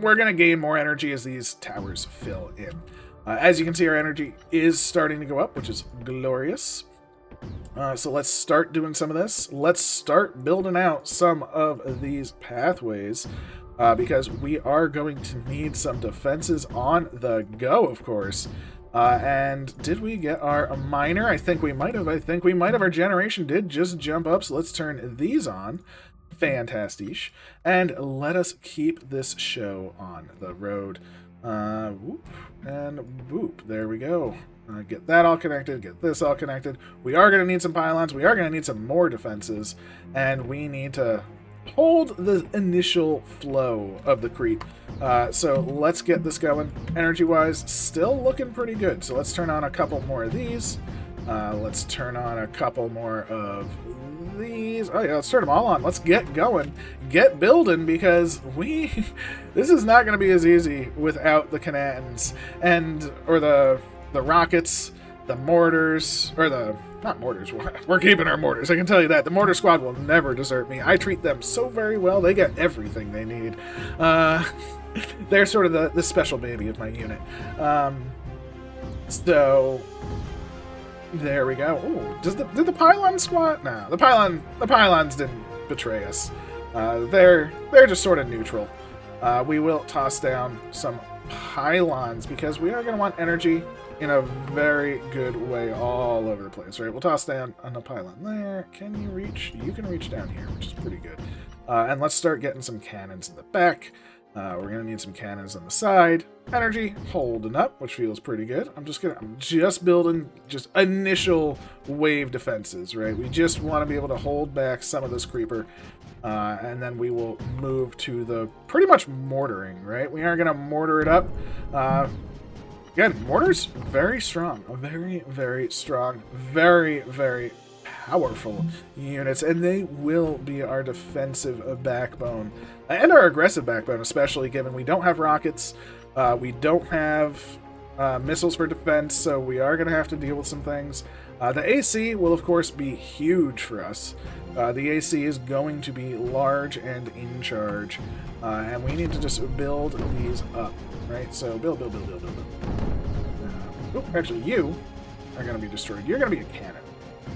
We're going to gain more energy as these towers fill in. As you can see, our energy is starting to go up, which is glorious. So let's start doing some of this. Let's start building out some of these pathways, because we are going to need some defenses on the go, of course. And did we get our miner? I think we might have. Our generation did just jump up, so let's turn these on. Fantastic. And let us keep this show on the road. and boop. There we go. Get that all connected, get this all connected. We are going to need some pylons, we are going to need some more defenses, and we need to hold the initial flow of the creep. So let's get this going. Energy-wise, still looking pretty good. So let's turn on a couple more of these. Let's turn on a couple more of these. Oh yeah, let's turn them all on. Let's get going. Get building, because this is not going to be as easy without the cannons or the rockets, the mortars, or not mortars. We're keeping our mortars, I can tell you that. The mortar squad will never desert me. I treat them so very well. They get everything they need. They're sort of the special baby of my unit. So there we go. Ooh, did the pylon squad? No, the pylons didn't betray us. They're just sort of neutral. We will toss down some pylons because we are going to want energy in a very good way all over the place, right? We'll toss down on the pylon there. Can you reach? You can reach down here, which is pretty good. And let's start getting some cannons in the back. We're going to need some cannons on the side. Energy holding up, which feels pretty good. I'm just building just initial wave defenses, right? We just want to be able to hold back some of this creeper. And then we will move to the pretty much mortaring, right? We are going to mortar it up. Again, mortars, very strong. Very, very strong. Very, very powerful units. And they will be our defensive backbone. And our aggressive backbone, especially given we don't have rockets. We don't have missiles for defense, so we are going to have to deal with some things. The AC will, of course, be huge for us. The AC is going to be large and in charge. And we need to just build these up, right? So build. Actually, you are going to be destroyed. You're going to be a cannon.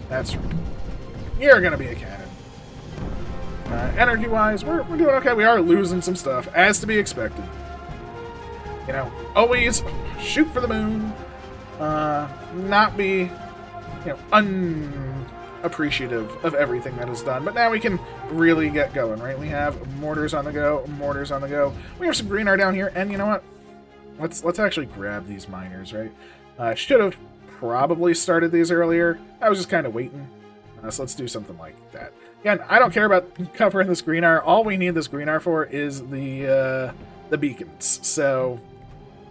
That's right. You're going to be a cannon. Energy-wise, we're doing okay. We are losing some stuff, as to be expected. You know, always shoot for the moon. Not be, unappreciative of everything that is done. But now we can really get going, right? We have mortars on the go. We have some green art down here, and you know what? Let's actually grab these miners, right? I should have probably started these earlier. I was just kind of waiting. So let's do something like that. Again, I don't care about covering this green art. All we need this green art for is the beacons. So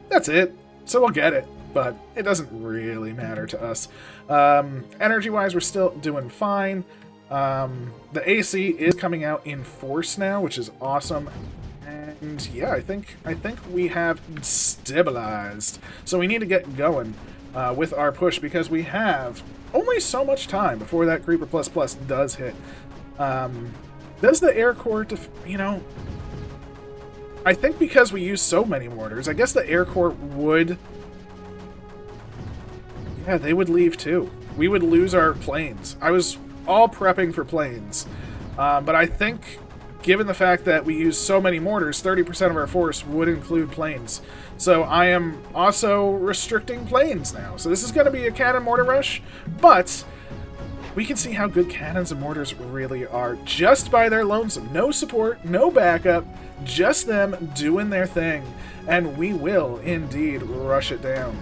that's it. So we'll get it, but it doesn't really matter to us. Energy-wise, we're still doing fine. The AC is coming out in force now, which is awesome. And yeah, I think we have stabilized. So we need to get going with our push because we have only so much time before that Creeper Plus Plus does hit. Does the Air Corps, I think because we use so many mortars, I guess the Air Corps would... Yeah, they would leave too. We would lose our planes. I was all prepping for planes. But I think, given the fact that we use so many mortars, 30% of our force would include planes. So I am also restricting planes now. So this is going to be a cannon mortar rush, but we can see how good cannons and mortars really are just by their lonesome. No support, no backup, just them doing their thing. And we will indeed rush it down.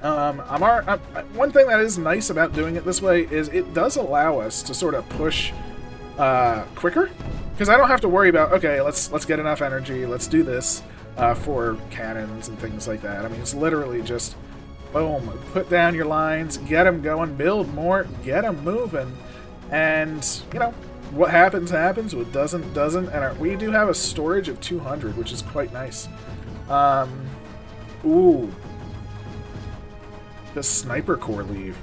One thing that is nice about doing it this way is it does allow us to sort of push quicker. Because I don't have to worry about, okay, let's get enough energy, let's do this for cannons and things like that. I mean, it's literally just, boom, put down your lines, get them going, build more, get them moving. And, what happens, what doesn't. And we do have a storage of 200, which is quite nice. Ooh. Does Sniper Corps leave?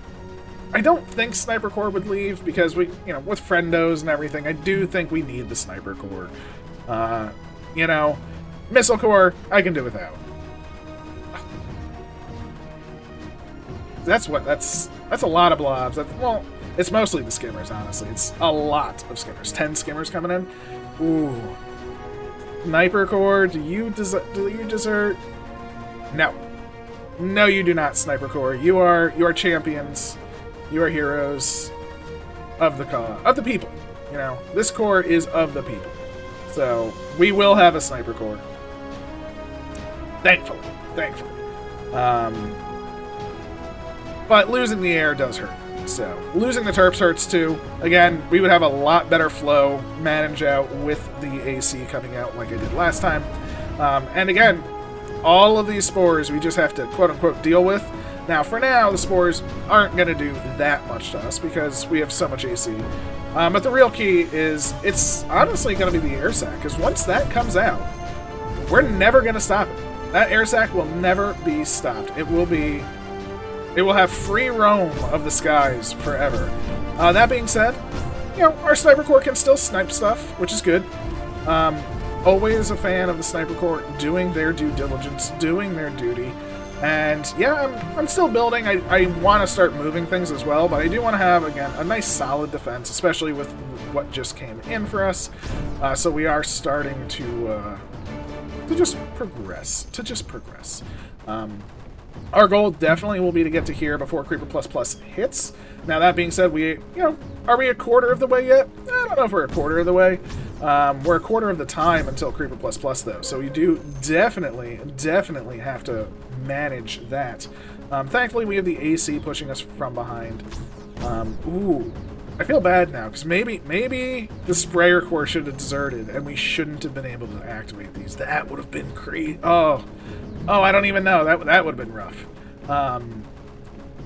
I don't think Sniper Corps would leave because we, with friendos and everything, I do think we need the Sniper Corps. Missile Corps, I can do without. That's a lot of blobs. It's mostly the skimmers, honestly. It's a lot of skimmers. 10 skimmers coming in. Ooh. Sniper Corps, do you desert? No. No, you do not, Sniper Corps. You are champions. You are heroes of the cause, of the people. This corps is of the people. So we will have a Sniper Corps. Thankfully. But losing the air does hurt. So losing the terps hurts too. Again, we would have a lot better flow managed out with the AC coming out like I did last time. And again, all of these spores we just have to quote-unquote deal with. Now, for now, the spores aren't going to do that much to us because we have so much AC. But the real key is it's honestly going to be the air sac, because once that comes out, we're never going to stop it. That air sac will never be stopped. It will have free roam of the skies forever. That being said, you know, our Sniper Corps can still snipe stuff, which is good. Always a fan of the Sniper Corps doing their due diligence, doing their duty. And yeah, I'm still building. I want to start moving things as well, but I do want to have, again, a nice solid defense, especially with what just came in for us. So we are starting to just progress. Our goal definitely will be to get to here before Creeper Plus Plus hits. Now, that being said, are we a quarter of the way yet? I don't know if we're a quarter of the way. We're a quarter of the time until Creeper Plus Plus, though. So we do definitely have to manage that. Thankfully, we have the AC pushing us from behind. Ooh, I feel bad now, because maybe the Sprayer Corps should have deserted, and we shouldn't have been able to activate these. That would have been crazy. Oh, I don't even know. That would have been rough.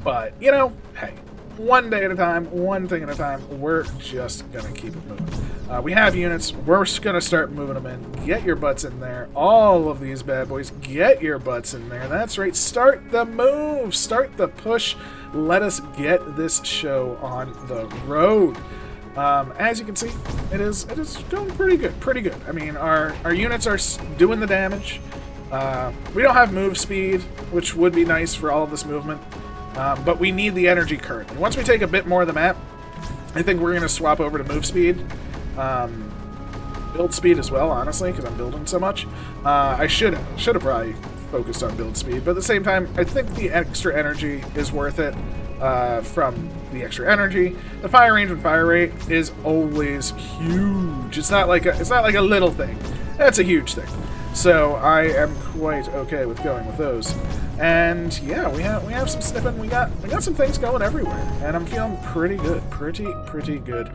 But, you know, hey, one day at a time, one thing at a time, we're just going to keep it moving. We have units. We're going to start moving them in. Get your butts in there. All of these bad boys, get your butts in there. That's right. Start the move. Start the push. Let us get this show on the road. As you can see, it is going pretty good. I mean, our units are doing the damage. We don't have move speed, which would be nice for all of this movement, but we need the energy currently. Once we take a bit more of the map, I think we're going to swap over to move speed. Build speed as well, honestly, because I'm building so much. I should have probably focused on build speed, but at the same time, I think the extra energy is worth it. From the extra energy, the fire range and fire rate is always huge. It's not like a little thing. That's a huge thing. So I am quite okay with going with those. And yeah, we have some snipping. We got some things going everywhere, and I'm feeling pretty good, pretty good.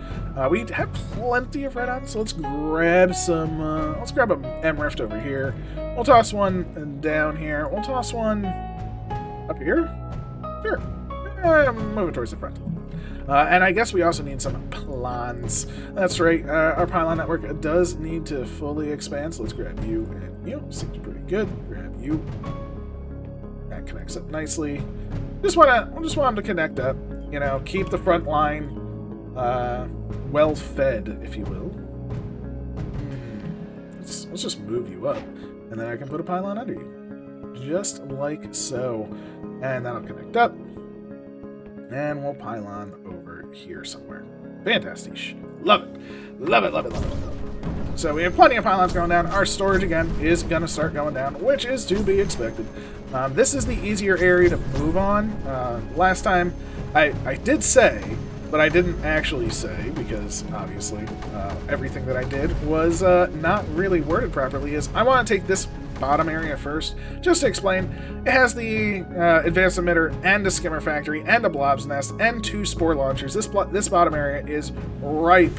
We have plenty of red on, so let's grab some. Let's grab a M Rift over here. We'll toss one down here. We'll toss one up here. Sure. Moving towards the front. And I guess we also need some pylons. That's right, our pylon network does need to fully expand, so let's grab you and you. Seems pretty good. Grab you. That connects up nicely. Just want them to connect up, you know, keep the front line well fed, if you will. Let's just move you up, and then I can put a pylon under you. Just like so. And that'll connect up. And we'll pylon over here somewhere. Fantastic. Love it. Love it. So we have plenty of pylons going down. Our storage, again, is going to start going down, which is to be expected. This is the easier area to move on. Last time, I did say, but I didn't actually say, because obviously everything that I did was not really worded properly, is I want to take this bottom area first. Just to explain, it has the advanced emitter and a skimmer factory and a blob's nest and 2 spore launchers. This bottom area is ripe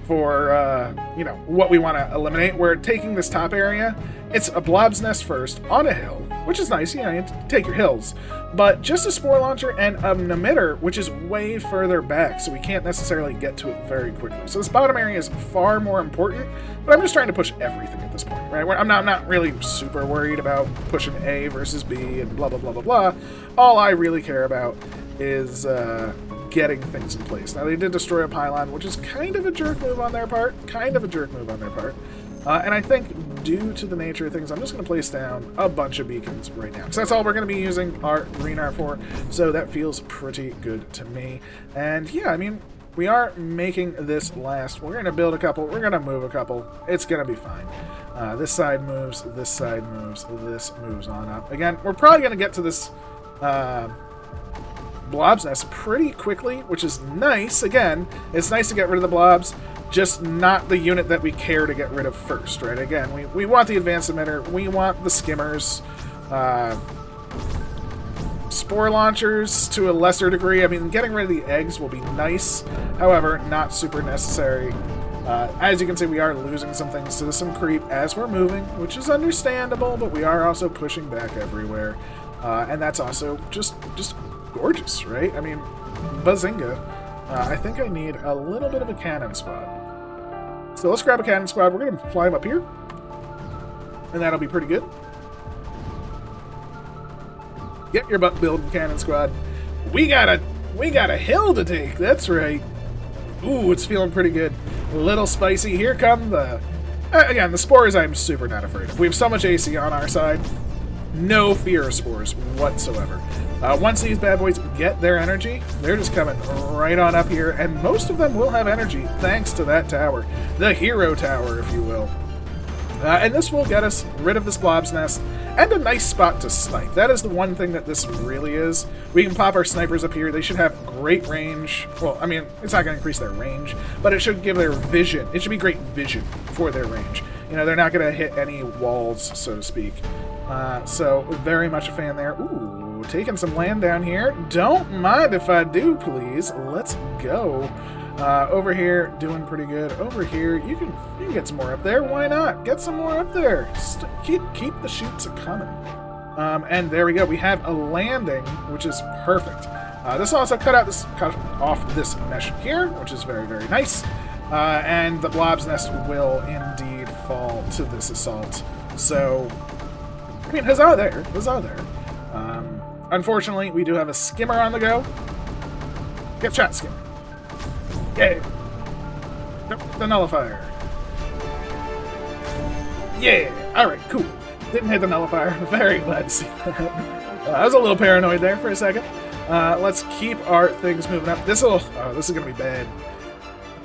for you know, what we want to eliminate. We're taking this top area. It's a blob's nest first on a hill, which is nice. You know, you take your hills, but just a spore launcher and an emitter, which is way further back, so we can't necessarily get to it very quickly. So this bottom area is far more important, but I'm just trying to push everything at this point, right? I'm not really super worried about pushing A versus B and blah, blah, blah, blah, blah. All I really care about is getting things in place. Now, they did destroy a pylon, which is kind of a jerk move on their part. And I think, due to the nature of things, I'm just going to place down a bunch of beacons right now. Because that's all we're going to be using our Greenar for, so that feels pretty good to me. And yeah, I mean, we are making this last. We're going to build a couple. We're going to move a couple. It's going to be fine. This side moves. This side moves. This moves on up. Again, we're probably going to get to this blob's nest pretty quickly, which is nice. Again, it's nice to get rid of the blobs, just not the unit that we care to get rid of first, right? Again, we want the advanced emitter, we want the skimmers, Spore launchers to a lesser degree. I mean, getting rid of the eggs will be nice. However, not super necessary. As you can see, we are losing some things to some creep as we're moving, which is understandable, but we are also pushing back everywhere. And that's also just gorgeous, right? I mean, bazinga. I think I need a little bit of a cannon squad. So let's grab a cannon squad. We're going to fly them up here. And that'll be pretty good. Get your butt building, cannon squad. We got a hill to take. That's right. Ooh, it's feeling pretty good. A little spicy. Here come the... again, the spores I'm super not afraid of. We have so much AC on our side. No fear of spores whatsoever. Once these bad boys get their energy, they're just coming right on up here, and most of them will have energy thanks to that tower. The hero tower, if you will. And this will get us rid of this blob's nest, and a nice spot to snipe. That is the one thing that this really is. We can pop our snipers up here. They should have great range. Well, I mean, it's not going to increase their range, but it should give their vision. It should be great vision for their range. You know, they're not going to hit any walls, so to speak. So, very much a fan there. Ooh, taking some land down here. Don't mind if I do, please. Let's go. Over here, doing pretty good. Over here, you can get some more up there. Why not? Get some more up there. Keep the shoots coming. And there we go. We have a landing, which is perfect. This will also cut off this mesh here, which is very, very nice. And the blob's nest will indeed fall to this assault. So, I mean, huzzah there. Huzzah there. Unfortunately, we do have a skimmer on the go. Get shot, skimmer. Yay! Nope, the nullifier. Yeah! Alright, cool. Didn't hit the nullifier. Very glad to see that. I was a little paranoid there for a second. Let's keep our things moving up. This is gonna be bad.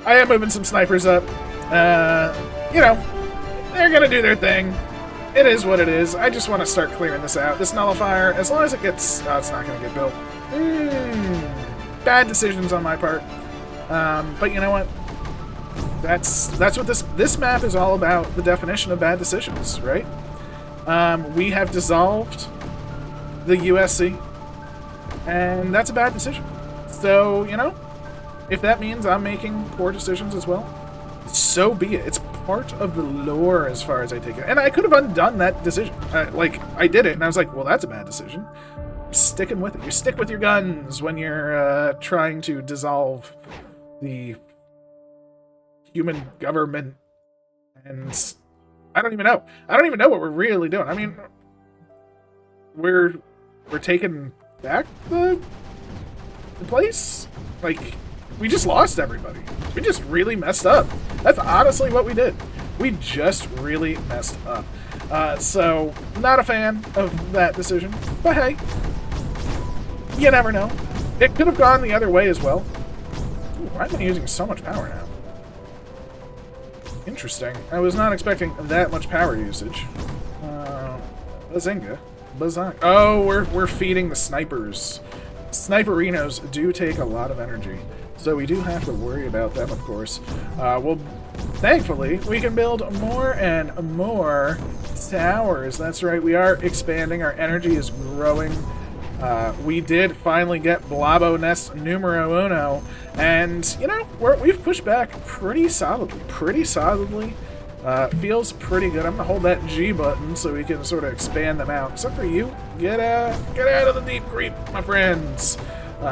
I am moving some snipers up. You know, they're gonna do their thing. It is what it is. I just want to start clearing this out. This nullifier, as long as it gets... Oh, it's not gonna get built. Bad decisions on my part. But you know what? That's what this map is all about, the definition of bad decisions, right? We have dissolved the USC, and that's a bad decision. So, you know, if that means I'm making poor decisions as well, so be it. It's part of the lore as far as I take it. And I could have undone that decision. Like, I did it, and I was like, well, that's a bad decision. I'm sticking with it. You stick with your guns when you're trying to dissolve the human government, and I don't even know. I don't even know what we're really doing. I mean, we're taking back the place? Like, we just lost everybody. We just really messed up. That's honestly what we did. We just really messed up. So, not a fan of that decision, but hey, you never know. It could have gone the other way as well. Why am I using so much power now? Interesting. I was not expecting that much power usage. Bazinga. Bazang. Oh, we're feeding the snipers. Sniperinos do take a lot of energy, so we do have to worry about them, of course. Well, thankfully, we can build more and more towers. That's right, we are expanding. Our energy is growing. We did finally get Blobo Nest numero uno, and, you know, we've pushed back pretty solidly. Feels pretty good. I'm gonna hold that G button so we can sort of expand them out. Except for you, get out of the deep creep, my friends.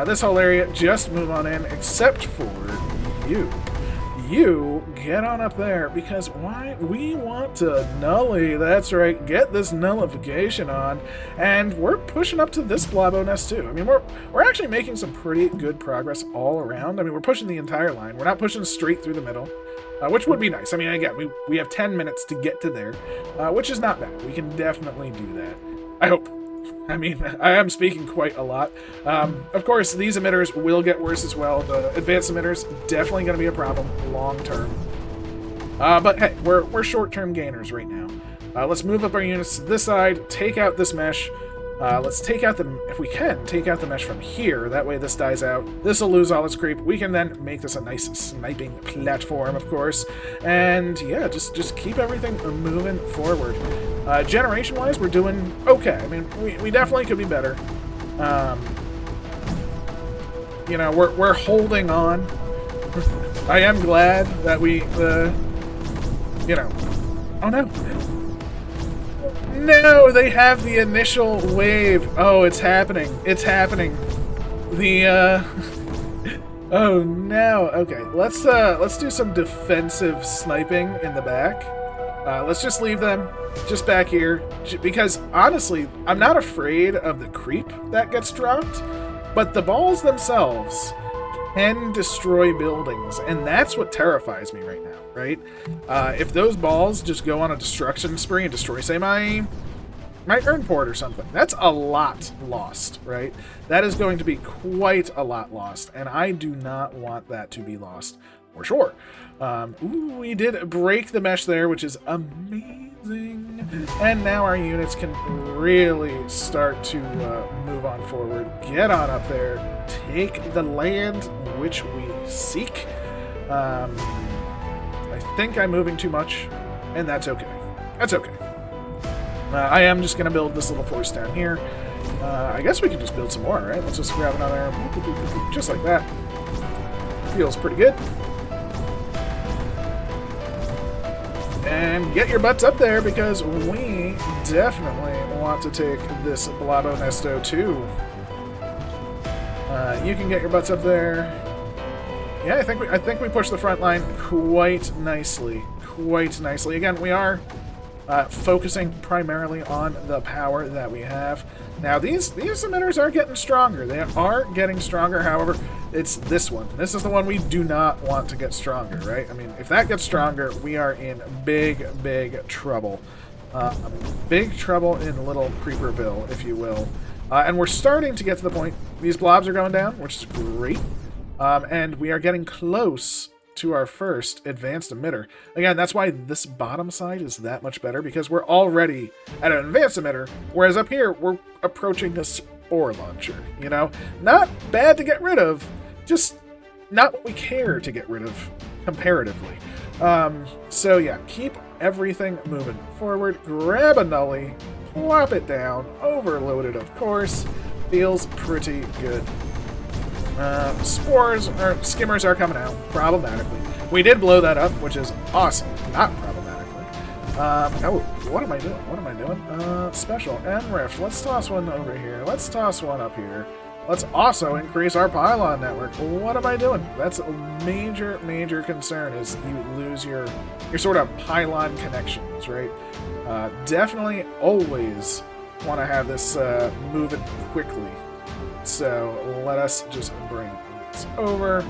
This whole area, just move on in, except for you. You get on up there, because why? We want to nully, that's right, get this nullification on, and we're pushing up to this Blobo Nest too. I mean, we're actually making some pretty good progress all around. I mean, we're pushing the entire line. We're not pushing straight through the middle, which would be nice. I mean, again, we have 10 minutes to get to there, which is not bad. We can definitely do that. I hope. I mean, I am speaking quite a lot. Of course, these emitters will get worse as well. The advanced emitters, definitely going to be a problem long term. But hey, we're short-term gainers right now. Let's move up our units to this side, take out this mesh. Let's take out if we can, take out the mesh from here. That way this dies out. This will lose all its creep. We can then make this a nice sniping platform, of course. And yeah, just keep everything moving forward. Generation-wise, we're doing okay. I mean, we definitely could be better. You know, we're holding on. I am glad that we, you know... Oh, no. No, they have the initial wave. Oh, it's happening. It's happening. The, Oh, no. Okay, let's do some defensive sniping in the back. Let's just leave them just back here. Because, honestly, I'm not afraid of the creep that gets dropped. But the balls themselves can destroy buildings, and that's what terrifies me right now, right? If those balls just go on a destruction spree and destroy, say, my urn port or something, that's a lot lost, right? That is going to be quite a lot lost, and I do not want that to be lost, for sure. Ooh, we did break the mesh there, which is amazing. And now our units can really start to move on forward. Get on up there. Take the land which we seek. I think I'm moving too much, and that's okay. That's okay. I am just going to build this little force down here. I guess we can just build some more, right? Let's just grab another... Just like that. Feels pretty good. And get your butts up there, because we definitely want to take this Blabo Nesto too. You can get your butts up there. Yeah, I think we pushed the front line quite nicely. Quite nicely. Again, we are focusing primarily on the power that we have. Now, these emitters are getting stronger. They are getting stronger, however, it's this one. This is the one we do not want to get stronger, right? I mean, if that gets stronger, we are in big, big trouble. Big trouble in Little Creeperville, if you will. And we're starting to get to the point, these blobs are going down, which is great. And we are getting close to our first advanced emitter. Again, that's why this bottom side is that much better, because we're already at an advanced emitter, whereas up here, we're approaching a spore launcher, you know? Not bad to get rid of, just not what we care to get rid of, comparatively. So yeah, keep everything moving forward, grab a nully, plop it down, overload it, of course. Feels pretty good. Spores, or skimmers are coming out, problematically. We did blow that up, which is awesome, not problematically. Oh, what am I doing? What am I doing? Special and rift. Let's toss one over here. Let's toss one up here. Let's also increase our pylon network. What am I doing? That's a major, major concern, is you lose your sort of pylon connections, right? Definitely always want to have this moving quickly. So let us just bring this over.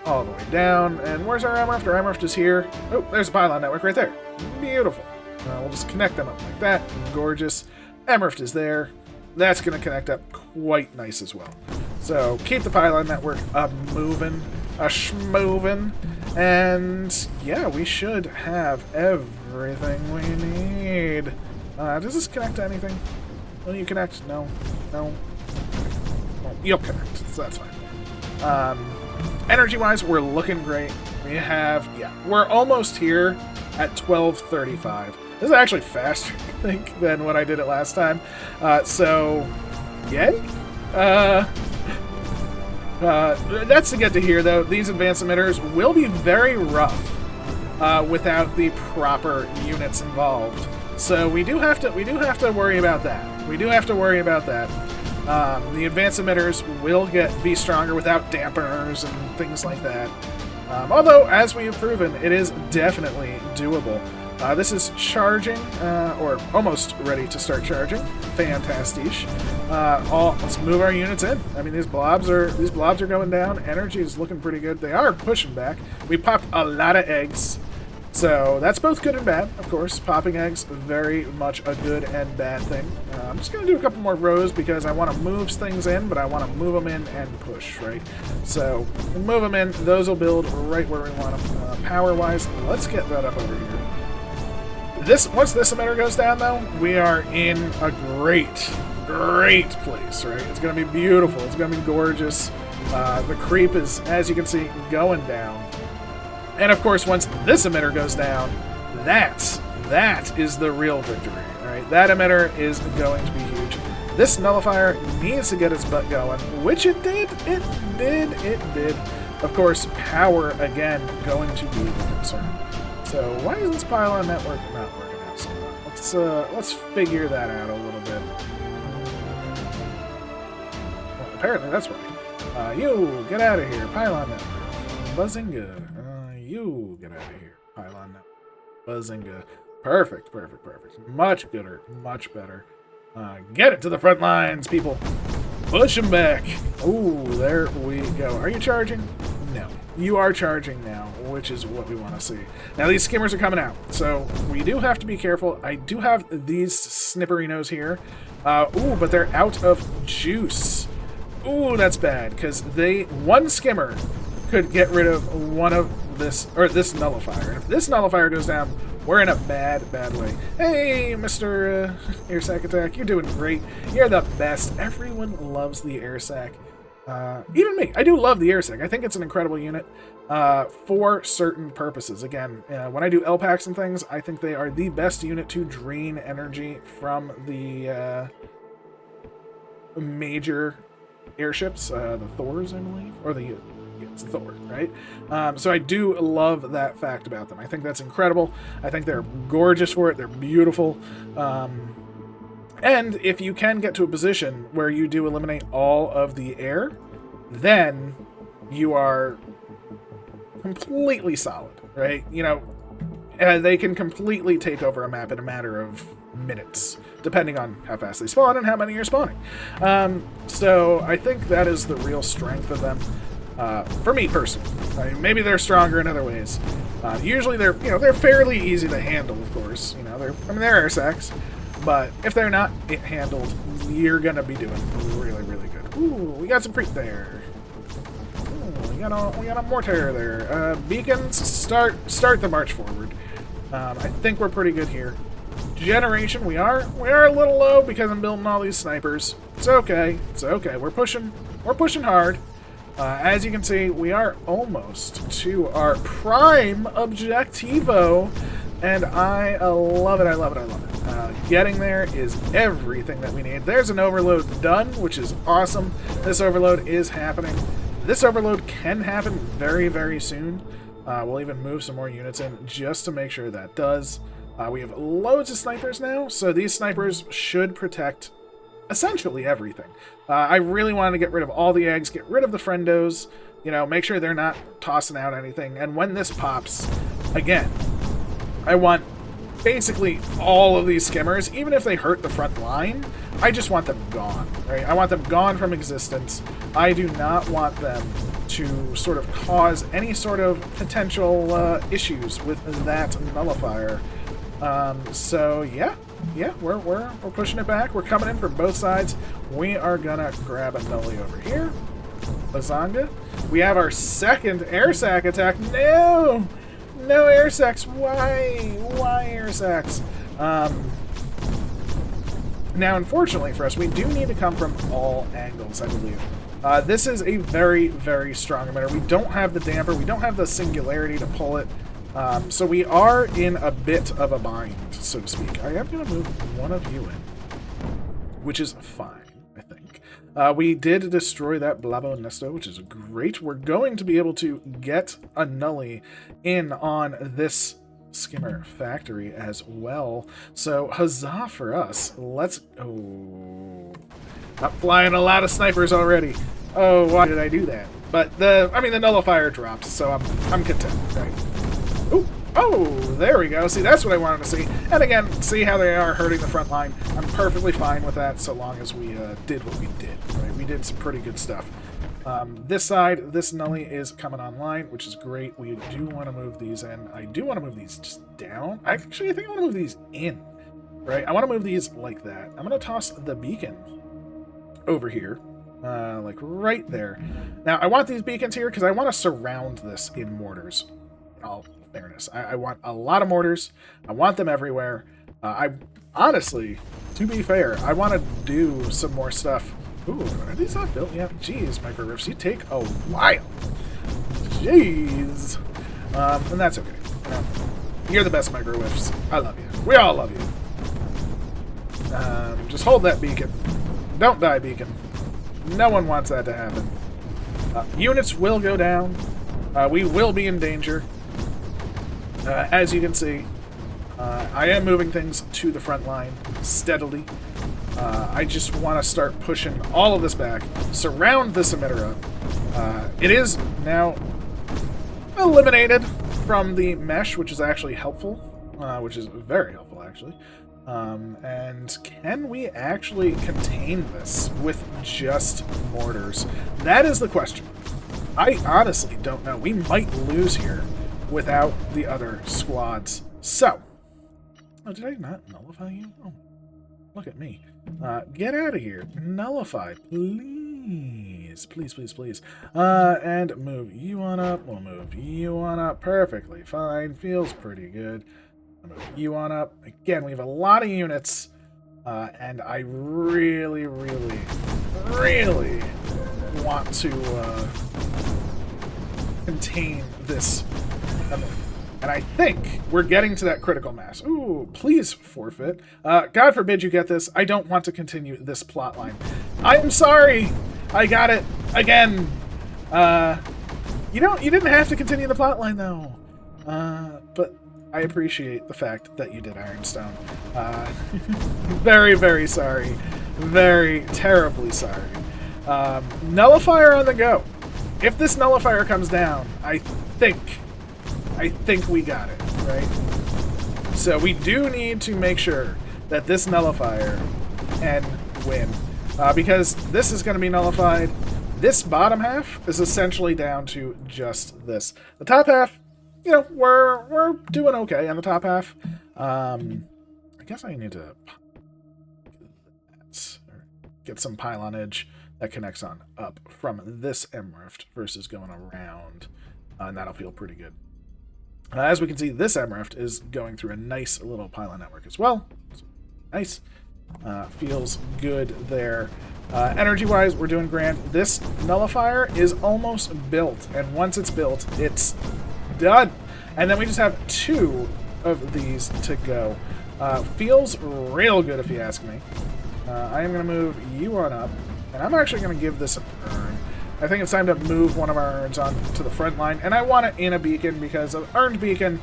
All the way down. And where's our MRF? Our MRF is here. Oh, there's a pylon network right there. Beautiful. We'll just connect them up like that. Gorgeous. MRF is there. That's going to connect up quite nice as well. So keep the pylon network moving, schmoving. And yeah, we should have everything we need. Does this connect to anything? Will you connect? No. No. Well, you'll connect, so that's fine. Energy-wise, we're looking great. We have, yeah, we're almost here at 1235. This is actually faster, I think, than when I did it last time. So, yay. That's to get to here, though. These advanced emitters will be very rough without the proper units involved. So we do have to worry about that. We do have to worry about that. The advanced emitters will be stronger without dampeners and things like that. Although, as we have proven, it is definitely doable. This is charging, or almost ready to start charging. Fantastic. Let's move our units in. I mean, these blobs are going down. Energy is looking pretty good. They are pushing back. We popped a lot of eggs. So that's both good and bad, of course. Popping eggs, very much a good and bad thing. I'm just going to do a couple more rows because I want to move things in, but I want to move them in and push, right? So move them in. Those will build right where we want them. Power-wise, let's get that up over here. Once this emitter goes down, though, we are in a great place, right? It's going to be beautiful. It's going to be gorgeous. The creep is, as you can see, going down. And of course, once this emitter goes down, that is the real victory, right? That emitter is going to be huge. This nullifier needs to get its butt going, which it did. It did. Of course, power, again, going to be the concern. So why is this pylon network not working out so well? Let's figure that out a little bit. Well, apparently that's right. You, get out of here, pylon network. Buzzinga. You, get out of here, pylon network. Buzzinga. Perfect. Much gooder, much better. Get it to the front lines, people. Push them back. Ooh, there we go. Are you charging? No. You are charging now, which is what we want to see. Now, these skimmers are coming out, so we do have to be careful. I do have these snipperinos here. Ooh, but they're out of juice. Ooh, that's bad, because one skimmer could get rid of one of this nullifier. And if this nullifier goes down, we're in a bad way. Hey, Mr. Air Sac Attack, you're doing great. You're the best. Everyone loves the Air Sac. Even me. I do love the Air Sac. I think it's an incredible unit for certain purposes. Again, when I do LPACs and things, I think they are the best unit to drain energy from the major airships, the Thors, I believe, or it's Thor, right? So I do love that fact about them. I think that's incredible. I think they're gorgeous for it. They're beautiful. And if you can get to a position where you do eliminate all of the air, then you are completely solid, right? You know, they can completely take over a map in a matter of minutes, depending on how fast they spawn and how many you're spawning. So I think that is the real strength of them. For me personally, I mean, maybe they're stronger in other ways. Usually they're fairly easy to handle, of course. They're air sacs, but if they're not handled, you're gonna be doing really good. Ooh, we got some creep there. Ooh, we got a mortar there. Beacons, start the march forward. I think we're pretty good here. Generation, we are a little low because I'm building all these snipers. It's okay. We're pushing hard. As you can see, we are almost to our prime objectivo, and I love it. Getting there is everything that we need. There's an overload done, which is awesome. This overload is happening. This overload can happen very soon. We'll even move some more units in just to make sure that does. We have loads of snipers now, so these snipers should protect essentially everything. I really wanted to get rid of all the eggs, get rid of the friendos, make sure they're not tossing out anything. And when this pops, again, I want basically all of these skimmers, even if they hurt the front line, I just want them gone, right? I want them gone from existence. I do not want them to sort of cause any sort of potential issues with that nullifier. So yeah, we're pushing it back. We're coming in from both sides. We are gonna grab a nully over here. Bazanga. We have our second air sac attack. No air sacs. Why air sacs? Now, unfortunately for us, we do need to come from all angles, I believe. This is a very strong emitter. We don't have the damper. We don't have the singularity to pull it. So we are in a bit of a bind, so to speak. I am going to move one of you in, which is fine, I think. We did destroy that Blabo Nesto, which is great. We're going to be able to get a nully in on this skimmer factory as well. So huzzah for us. Let's... Oh, I'm flying a lot of snipers already. Oh, why did I do that? But the nullifier dropped, so I'm content, right? Ooh. Oh, there we go. See, that's what I wanted to see. And again, see how they are hurting the front line. I'm perfectly fine with that so long as we did what we did. Right? We did some pretty good stuff. This side, this nully is coming online, which is great. We do want to move these in. I do want to move these just down. Actually, I think I want to move these in. Right? I want to move these like that. I'm going to toss the beacon over here. Like right there. Now, I want these beacons here because I want to surround this in mortars. Fairness. I want a lot of mortars. I want them everywhere. I honestly, to be fair, I want to do some more stuff. Ooh, are these not built yet? Jeez, micro riffs, you take a while. Jeez. And that's okay. You know, you're the best microwaves. I love you. We all love you. Just hold that beacon. Don't die, beacon. No one wants that to happen. Units will go down. We will be in danger. As you can see, I am moving things to the front line steadily. I just want to start pushing all of this back. Surround this emitter up. It is now eliminated from the mesh, which is actually helpful. Which is very helpful, actually. And can we actually contain this with just mortars? That is the question. I honestly don't know. We might lose here without the other squads. So, oh, did I not nullify you? Oh, look at me. Get out of here. Nullify, please. Please, please, please. And move you on up. We'll move you on up. Perfectly fine. Feels pretty good. Move you on up. Again, we have a lot of units. And I really, really, really want to contain this. And I think we're getting to that critical mass. Ooh, please forfeit. God forbid you get this. I don't want to continue this plot line. I'm sorry. I got it again. You didn't have to continue the plot line though. But I appreciate the fact that you did, Ironstone. Very, very sorry. Very terribly sorry. Nullifier on the go. If this nullifier comes down, I think we got it, right? So we do need to make sure that this nullifier can win. Because this is going to be nullified. This bottom half is essentially down to just this. The top half, you know, we're doing okay on the top half. I guess I need to get some pylonage that connects on up from this M-rift versus going around. And that'll feel pretty good. As we can see, this M-rift is going through a nice little pylon network as well. So, nice. Feels good there. Energy-wise, we're doing grand. This nullifier is almost built. And once it's built, it's done. And then we just have 2 of these to go. Feels real good if you ask me. I am going to move you on up. And I'm actually going to give this an urn. I think it's time to move one of our urns on to the front line. And I want it in a beacon because an earned beacon,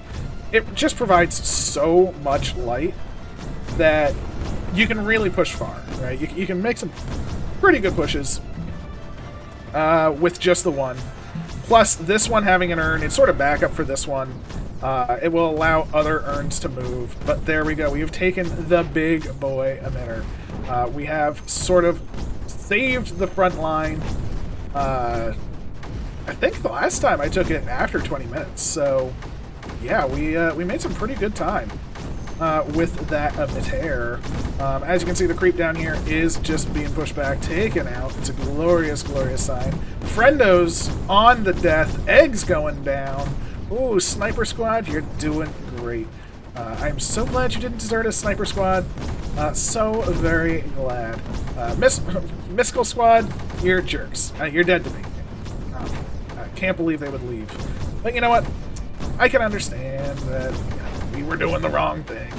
it just provides so much light that you can really push far, right? You can make some pretty good pushes with just the one. Plus, this one having an urn, it's sort of backup for this one. It will allow other urns to move. But there we go. We have taken the big boy emitter. We have sort of saved the front line. I think the last time I took it after 20 minutes. So, yeah, we made some pretty good time with that emitter. As you can see, the creep down here is just being pushed back, taken out. It's a glorious, glorious sign. Friendos on the death. Eggs going down. Ooh, Sniper Squad, you're doing great. I'm so glad you didn't desert us, Sniper Squad. So very glad. Mystical Squad, you're jerks. You're dead to me. I can't believe they would leave. But you know what? I can understand that we were doing the wrong thing.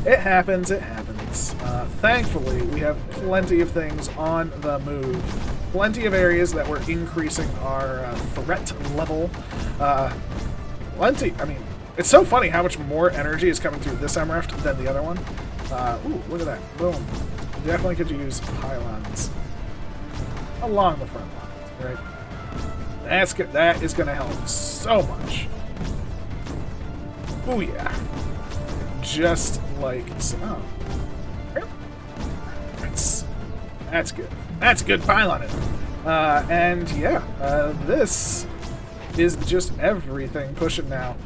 It happens, it happens. Thankfully, we have plenty of things on the move. Plenty of areas that we're increasing our threat level. Plenty. I mean, it's so funny how much more energy is coming through this M-rift than the other one. Ooh, look at that. Boom. Definitely could use pylons along the front lines, right? That is going to help so much. Ooh, yeah. Just like so. That's good. That's good pyloning. And yeah, this is just everything pushing now.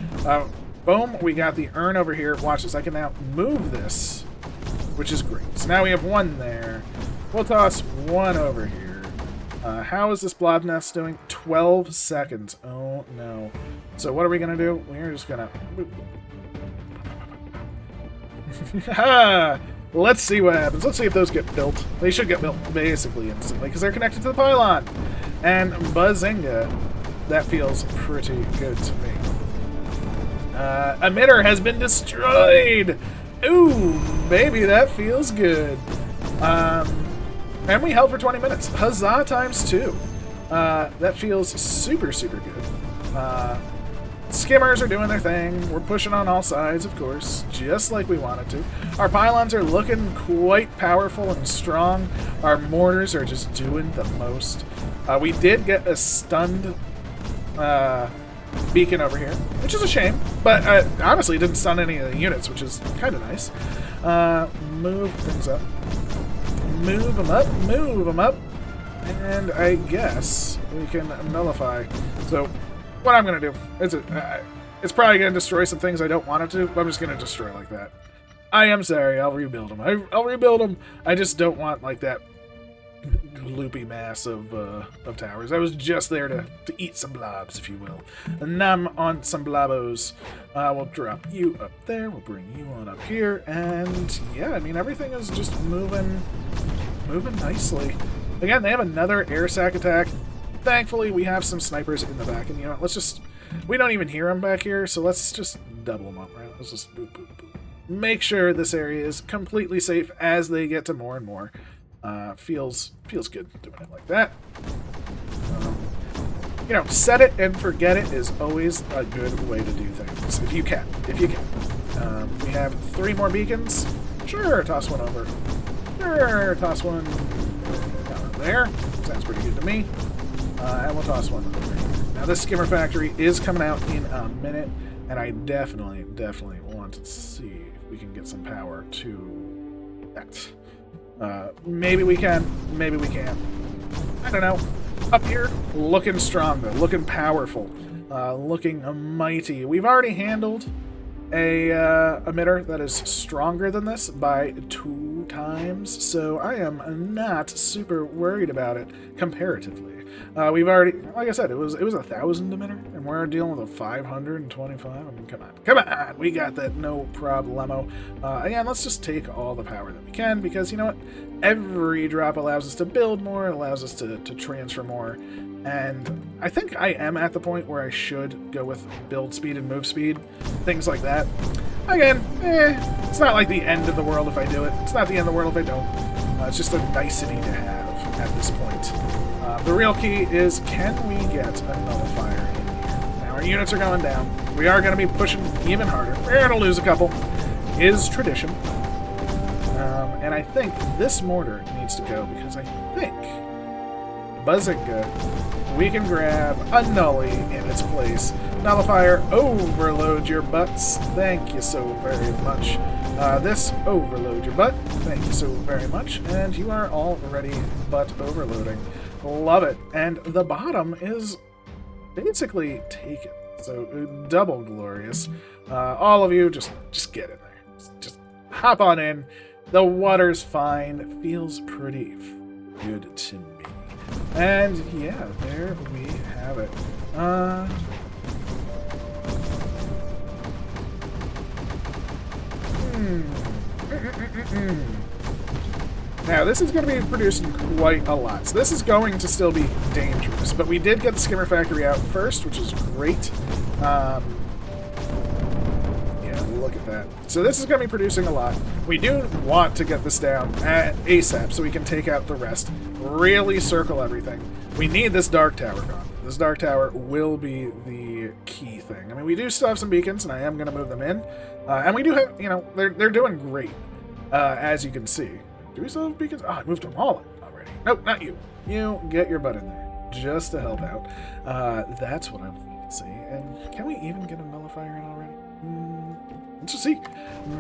Boom, we got the urn over here. Watch this. I can now move this, which is great. So now we have one there. We'll toss one over here. How is this blob nest doing? 12 seconds. Oh, no. So what are we going to do? We're just going to... Let's see what happens. Let's see if those get built. They should get built basically instantly because they're connected to the pylon. And Bazinga, that feels pretty good to me. Emitter has been destroyed! Ooh, baby, that feels good. And we held for 20 minutes. Huzzah times 2. That feels super, super good. Skimmers are doing their thing. We're pushing on all sides, of course, just like we wanted to. Our pylons are looking quite powerful and strong. Our mortars are just doing the most. We did get a stunned beacon over here, which is a shame, but honestly didn't stun any of the units, which is kind of nice. Move things up. Move them up, move them up, and I guess we can nullify. So what I'm going to do is it's probably going to destroy some things I don't want it to, but I'm just going to destroy like that. I am sorry, I'll rebuild them. I'll rebuild them. I just don't want like that gloopy mass of towers. I was just there to eat some blobs, if you will. Nom on some blobos. We'll drop you up there. We'll bring you on up here. And yeah, I mean, everything is just moving nicely. Again, they have another air sac attack. Thankfully, we have some snipers in the back. And you know what, let's just... We don't even hear them back here, so let's just double them up, right? Let's just boop, boop, boop. Make sure this area is completely safe as they get to more and more. Feels good doing it like that. You know, set it and forget it is always a good way to do things, if you can. We have 3 more beacons. Sure, toss one over. Sure, toss one down there. Sounds pretty good to me. And we'll toss one over here. Now, this skimmer factory is coming out in a minute, and I definitely want to see if we can get some power to that. Maybe we can, maybe we can't. I don't know. Up here, looking strong though, looking powerful, looking mighty. We've already handled a emitter that is stronger than this by 2 times, so I am not super worried about it comparatively. We've already, like I said, it was 1,000 emitter, and we're dealing with a 525. I mean, come on, we got that, no problemo. Again, let's just take all the power that we can, because you know what? Every drop allows us to build more, allows us to transfer more, and I think I am at the point where I should go with build speed and move speed, things like that. Again, it's not like the end of the world if I do it. It's not the end of the world if I don't. It's just a nicety to have at this point. The real key is, can we get a nullifier in here? Now, our units are going down. We are going to be pushing even harder. We're going to lose a couple. Is tradition. And I think this mortar needs to go, because I think, Buzzinga, we can grab a nully in its place. Nullifier, overload your butts. Thank you so very much. This, overload your butt. Thank you so very much. And you are already butt overloading. Love it. And the bottom is basically taken. So double glorious. All of you, just get in there. Just hop on in. The water's fine. Feels pretty good to me. And yeah, there we have it. Now, this is going to be producing quite a lot. So this is going to still be dangerous. But we did get the skimmer factory out first, which is great. Yeah, look at that. So this is going to be producing a lot. We do want to get this down at ASAP so we can take out the rest. Really circle everything. We need this dark tower gone. This dark tower will be the key thing. I mean, we do still have some beacons, and I am going to move them in. And we do have, you know, they're doing great, as you can see. Do we still have beacons? Oh, I moved them all in already. Nope, not you. You get your butt in there, just to help out. That's what I'm looking to see. And can we even get a nullifier in already? Let's just see.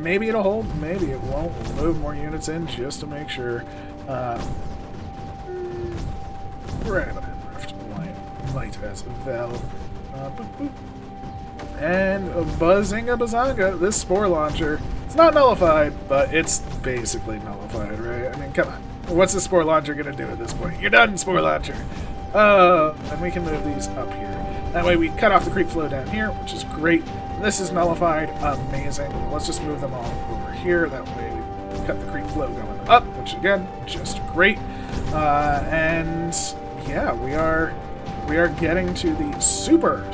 Maybe it'll hold, maybe it won't. We'll move more units in just to make sure. Random rift might as well. Boop, boop. And Buzzinga Bazanga, this spore launcher, it's not nullified, but it's basically nullified, right? I mean, come on. What's the spore launcher going to do at this point? You're done, spore launcher. And we can move these up here. That way we cut off the creep flow down here, which is great. This is nullified. Amazing. Let's just move them all over here. That way we cut the creep flow going up, which again, just great. And yeah, we are getting to the super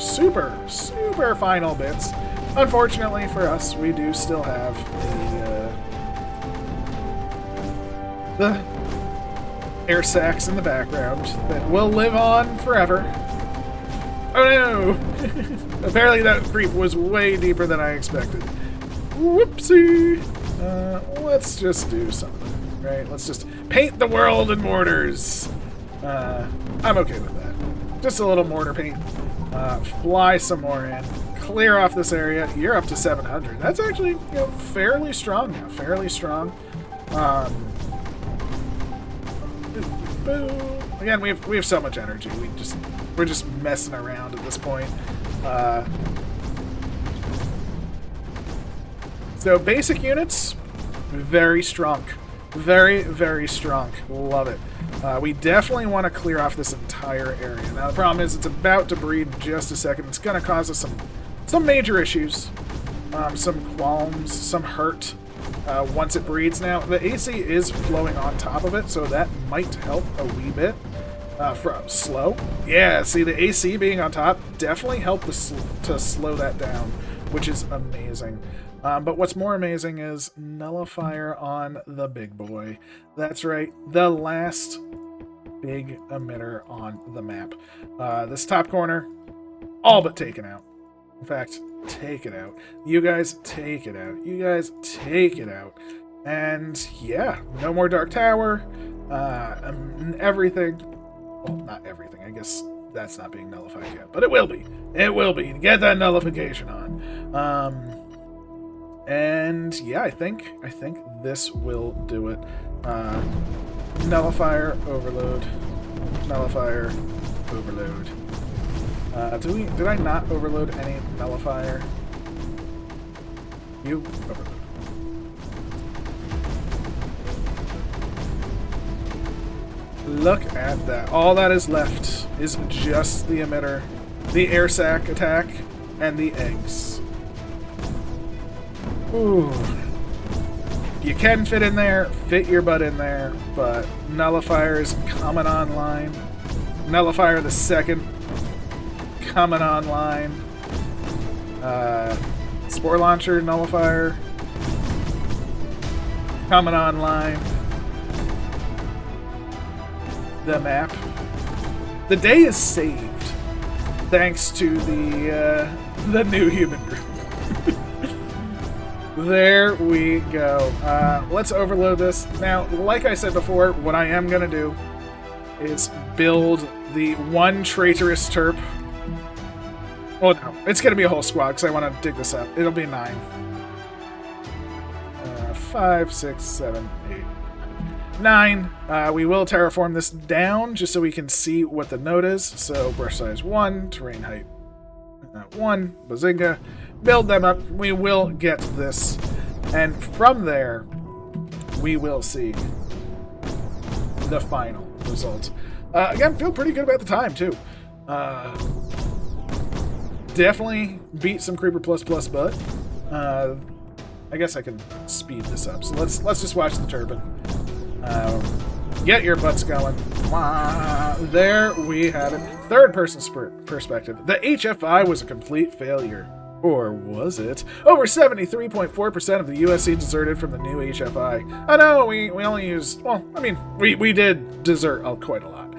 final bits. Unfortunately for us, we do still have the air sacs in the background that will live on forever. Oh no! Apparently that creep was way deeper than I expected. Whoopsie! Let's just do something, right? Let's just paint the world in mortars. I'm okay with that. Just a little mortar paint. Fly some more in. Clear off this area. You're up to 700. That's actually, you know, fairly strong now. Fairly strong. Again, we have so much energy. We're just messing around at this point. So basic units, very strong. Very, very strong. Love it. We definitely want to clear off this entire area. Now the problem is it's about to breed in just a second. It's going to cause us some major issues. Some qualms, some hurt. Once it breeds. Now, the AC is flowing on top of it, so that might help a wee bit. For slow. Yeah, see, the AC being on top definitely helped to slow that down, which is amazing. But what's more amazing is nullifier on the big boy. That's right, the last big emitter on the map. This top corner, all but taken out. In fact, take it out. You guys take it out. You guys take it out. And yeah, no more Dark Tower. Everything. Well, not everything. I guess that's not being nullified yet. But it will be. It will be. Get that nullification on. And yeah, I think this will do it. Nullifier, overload. Nullifier, overload. Did I not overload any nullifier? You overload. Look at that. All that is left is just the emitter, the air sac attack, and the eggs. Ooh. You can fit in there, fit your butt in there, but nullifier is coming online. Nullifier the second coming online. Spore launcher nullifier coming online. The map. The day is saved thanks to the new human group. There we go. Let's overload this. Now, like I said before, what I am going to do is build the one traitorous terp. Oh no, it's going to be a whole squad because I want to dig this up. It'll be 9. 5, 6, 7, 8, 9. We will terraform this down just so we can see what the node is. So brush size 1, terrain height 1, bazinga. Build them up. We will get this. And from there, we will see the final result. Again, feel pretty good about the time, too. Definitely beat some Creeper++, but I guess I can speed this up. So let's just watch the turbine. Get your butts going. There we have it. Third person perspective. The HFI was a complete failure. Or was it? Over 73.4% of the USC deserted from the new HFI. Oh no, we only used, well, I mean, we did desert quite a lot.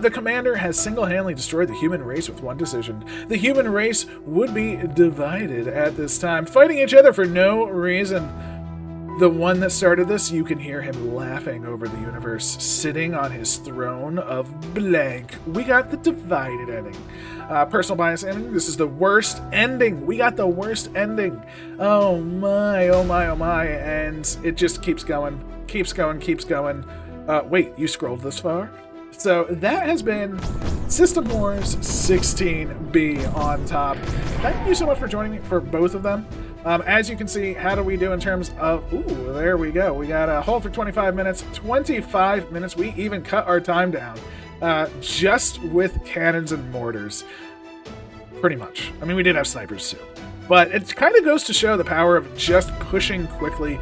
The commander has single-handedly destroyed the human race with one decision. The human race would be divided at this time, fighting each other for no reason. The one that started this, you can hear him laughing over the universe, sitting on his throne of blank. We got the divided ending. Personal bias ending. This is the worst ending. We got the worst ending. Oh my, oh my, oh my. And it just keeps going, keeps going, keeps going. Wait, you scrolled this far? So that has been System Wars 16B on top. Thank you so much for joining me for both of them. As you can see, how do we do in terms of... Ooh, there we go. We got a hold for 25 minutes. 25 minutes. We even cut our time down. Just with cannons and mortars. Pretty much. I mean, we did have snipers too. But it kind of goes to show the power of just pushing quickly.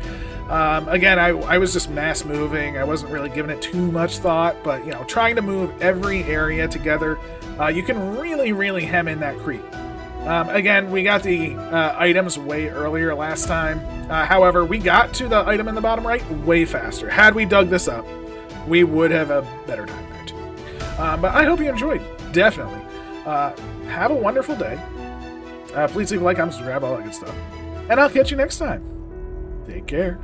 Again, I was just mass moving. I wasn't really giving it too much thought. But, you know, trying to move every area together, you can really, really hem in that creep. Again, we got the items way earlier last time. However, we got to the item in the bottom right way faster. Had we dug this up, we would have a better time there too. But I hope you enjoyed. Definitely. Have a wonderful day. Please leave a like, comment, subscribe, all that good stuff. And I'll catch you next time. Take care.